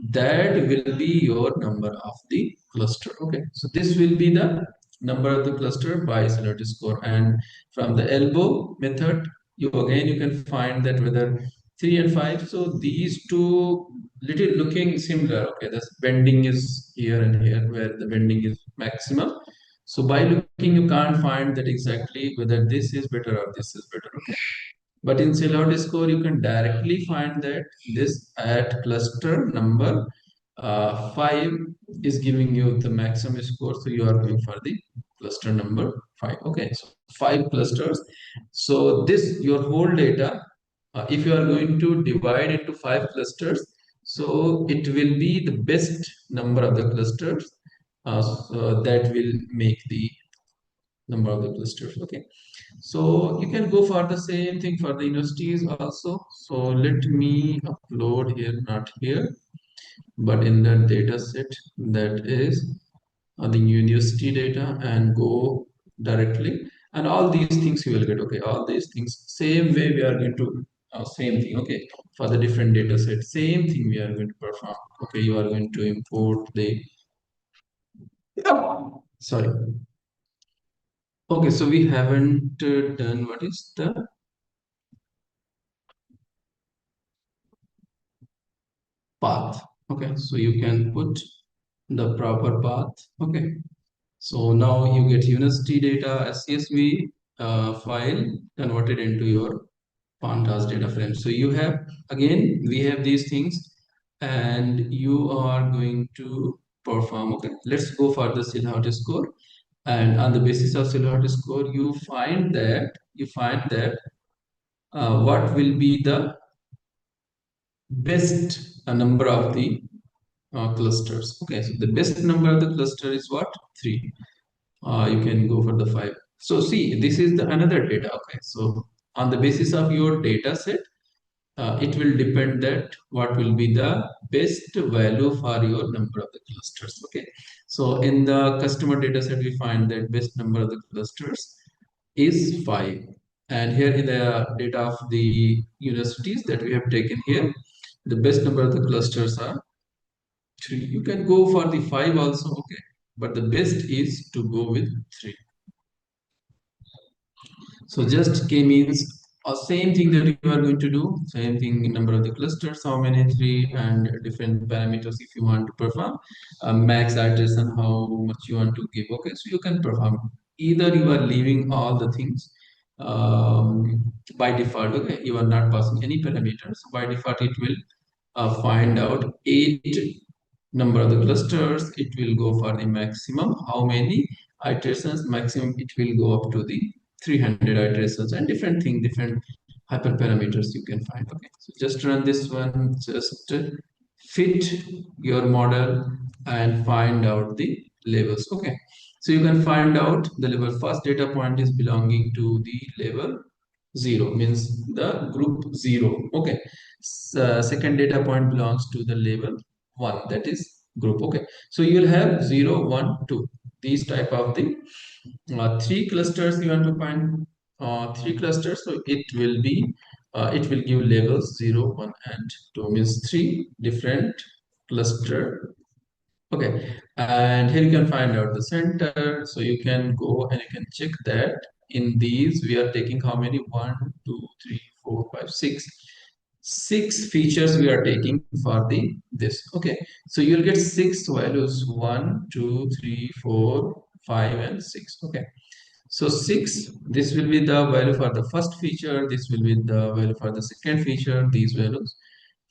that will be your number of the cluster. Okay, so this will be the number of the cluster by Silhouette score. And from the elbow method, you can find that whether 3 and 5. So these two little looking similar. Okay, the bending is here and here where the bending is maximum. So by looking, you can't find that exactly whether this is better or this is better. Okay, but in Silhouette score, you can directly find that this at cluster number 5 is giving you the maximum score. So you are going for the cluster number 5. Okay, so 5 clusters. So this your whole data, if you are going to divide into 5 clusters, so it will be the best number of the clusters. So that will make the number of the clusters. Okay, so you can go for the same thing for the universities also. So let me upload here, not here, but in the data set, that is the university data, and go directly, and all these things you will get. Okay, all these things same way we are going to same thing. Okay, for the different data set, same thing we are going to perform. Okay, you are going to import the sorry. Okay, so we haven't done what is the path. Okay, so you can put the proper path. Okay, so now you get university data CSV file converted into your pandas data frame. So you have, again, we have these things and you are going to perform. Okay, let's go for the Silhouette score. And on the basis of Silhouette score, you find that what will be the best number of the clusters. Okay, so the best number of the cluster is what? 3. You can go for the 5. So see, this is the another data. Okay, so on the basis of your data set, it will depend that what will be the best value for your number of the clusters. Okay, so in the customer data set, we find that best number of the clusters is 5. And here in the data of the universities that we have taken here, the best number of the clusters are 3. You can go for the 5 also, okay, but the best is to go with 3. So just K means same thing that you are going to do, same thing, number of the clusters, how many, 3, and different parameters if you want to perform, max iteration, how much you want to give. Okay, so you can perform. Either you are leaving all the things by default, okay, you are not passing any parameters. By default, it will find out 8 number of the clusters. It will go for the maximum, how many iterations maximum, it will go up to the 300 iterations, and different thing, different hyperparameters you can find. Okay, so just run this one, just fit your model and find out the levels. Okay, so you can find out the level. First data point is belonging to the level 0, means the group 0. Okay, second data point belongs to the level 1, that is group. Okay, so you will have 0, 1, 2, these type of the 3 clusters you want to find. 3 clusters, so it will be it will give levels 0, 1, and 2, means 3 different cluster. Okay, and here you can find out the center. So you can go and you can check that in these we are taking how many, 1, 2, 3, 4, 5, 6. 6 features we are taking for the this. Okay, so you'll get 6 values, 1, 2, 3, 4, 5, and 6. Okay, so 6, this will be the value for the first feature, this will be the value for the second feature, these values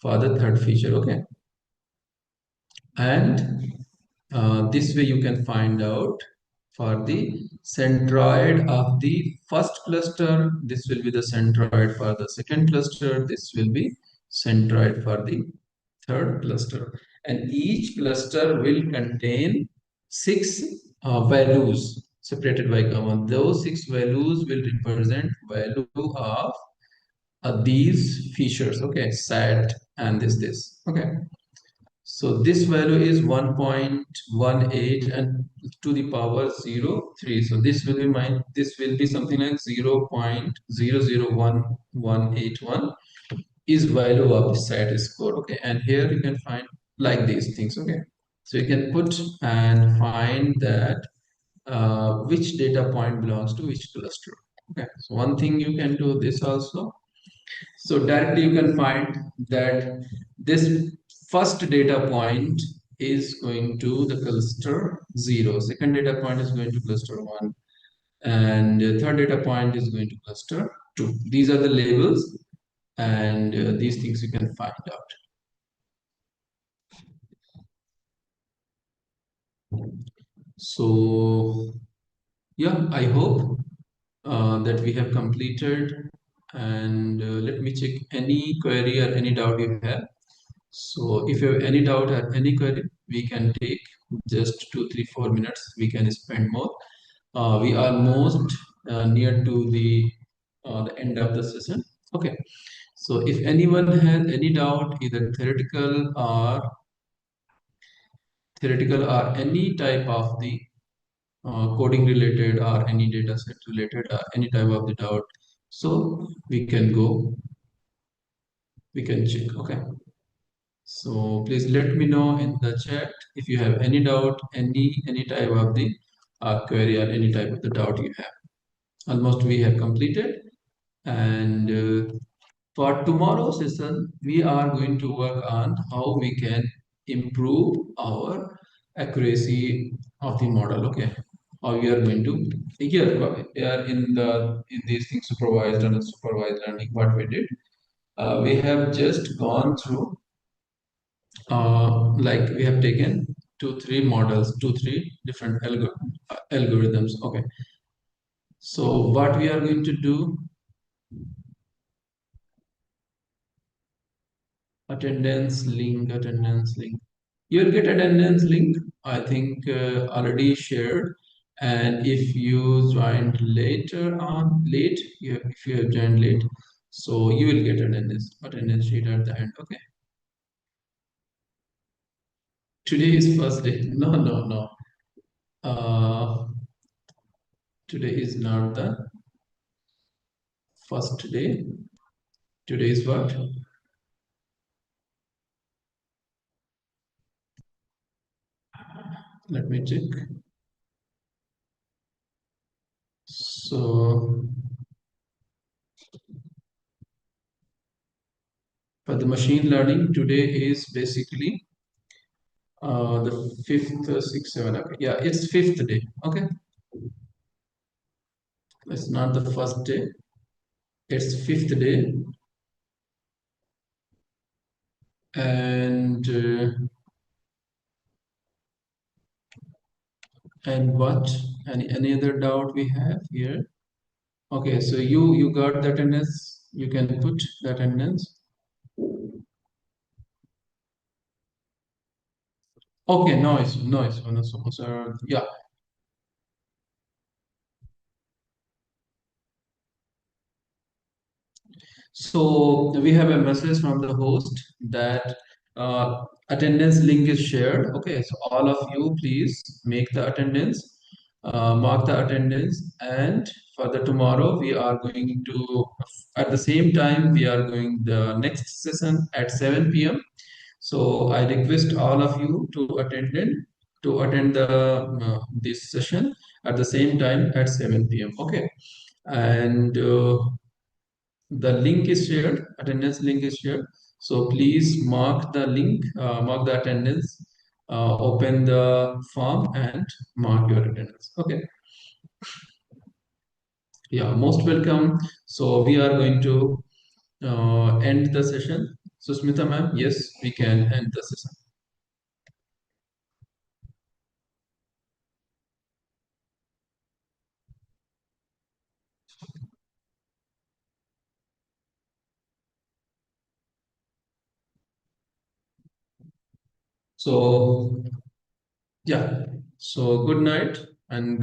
for the third feature. Okay, and this way you can find out for the centroid of the first cluster, this will be the centroid for the second cluster, this will be centroid for the third cluster, and each cluster will contain 6 values separated by comma. Those 6 values will represent value of these features. Okay, set and this. Okay, so this value is 1.18 and to the power 0.3. So this will be this will be something like 0.001181 is value of the set score. Okay, and here you can find like these things. Okay, so you can put and find that which data point belongs to which cluster. Okay, so one thing you can do this also. So directly you can find that this first data point is going to the cluster 0, second data point is going to cluster 1, and third data point is going to cluster 2. These are the labels, and these things you can find out. So yeah, I hope that we have completed, and let me check any query or any doubt you have. So if you have any doubt or any query, we can take just 2, 3, 4 minutes. We can spend more. We are most near to the end of the session. Okay. So if anyone has any doubt, either theoretical or any type of the coding related or any data set related or any type of the doubt, so we can check. Okay. So please let me know in the chat if you have any doubt, any type of the query or any type of the doubt you have. Almost we have completed, and for tomorrow's session we are going to work on how we can improve our accuracy of the model. Okay, how we are going to here in these things, supervised and unsupervised learning, what we did, we have just gone through like we have taken 2-3 models, 2-3 different algorithms. Okay, so what we are going to do, attendance link. You will get attendance link, I think, already shared. And if you joined late, if you have joined late, so you will get attendance sheet at the end. Okay. Today is first day. No. Today is not the first day. Today is what? Let me check. So for the machine learning, today is basically the fifth, sixth, seven. Okay, yeah, it's fifth day. Okay, it's not the first day. It's fifth day, and what? Any other doubt we have here? Okay, so you got the attendance. You can put the attendance. Okay, noise. Yeah. So we have a message from the host that attendance link is shared. Okay, so all of you please make the attendance, mark the attendance, and for the tomorrow we are going to, at the same time, we are going the next session at 7 p.m. So I request all of you to attend the this session at the same time at 7 p.m. Okay, and the link is shared, attendance link is shared. So please mark the link, mark the attendance, open the form and mark your attendance. Okay. Yeah, most welcome. So we are going to end the session. So Smita ma'am, yes, we can end the session. So yeah, so good night and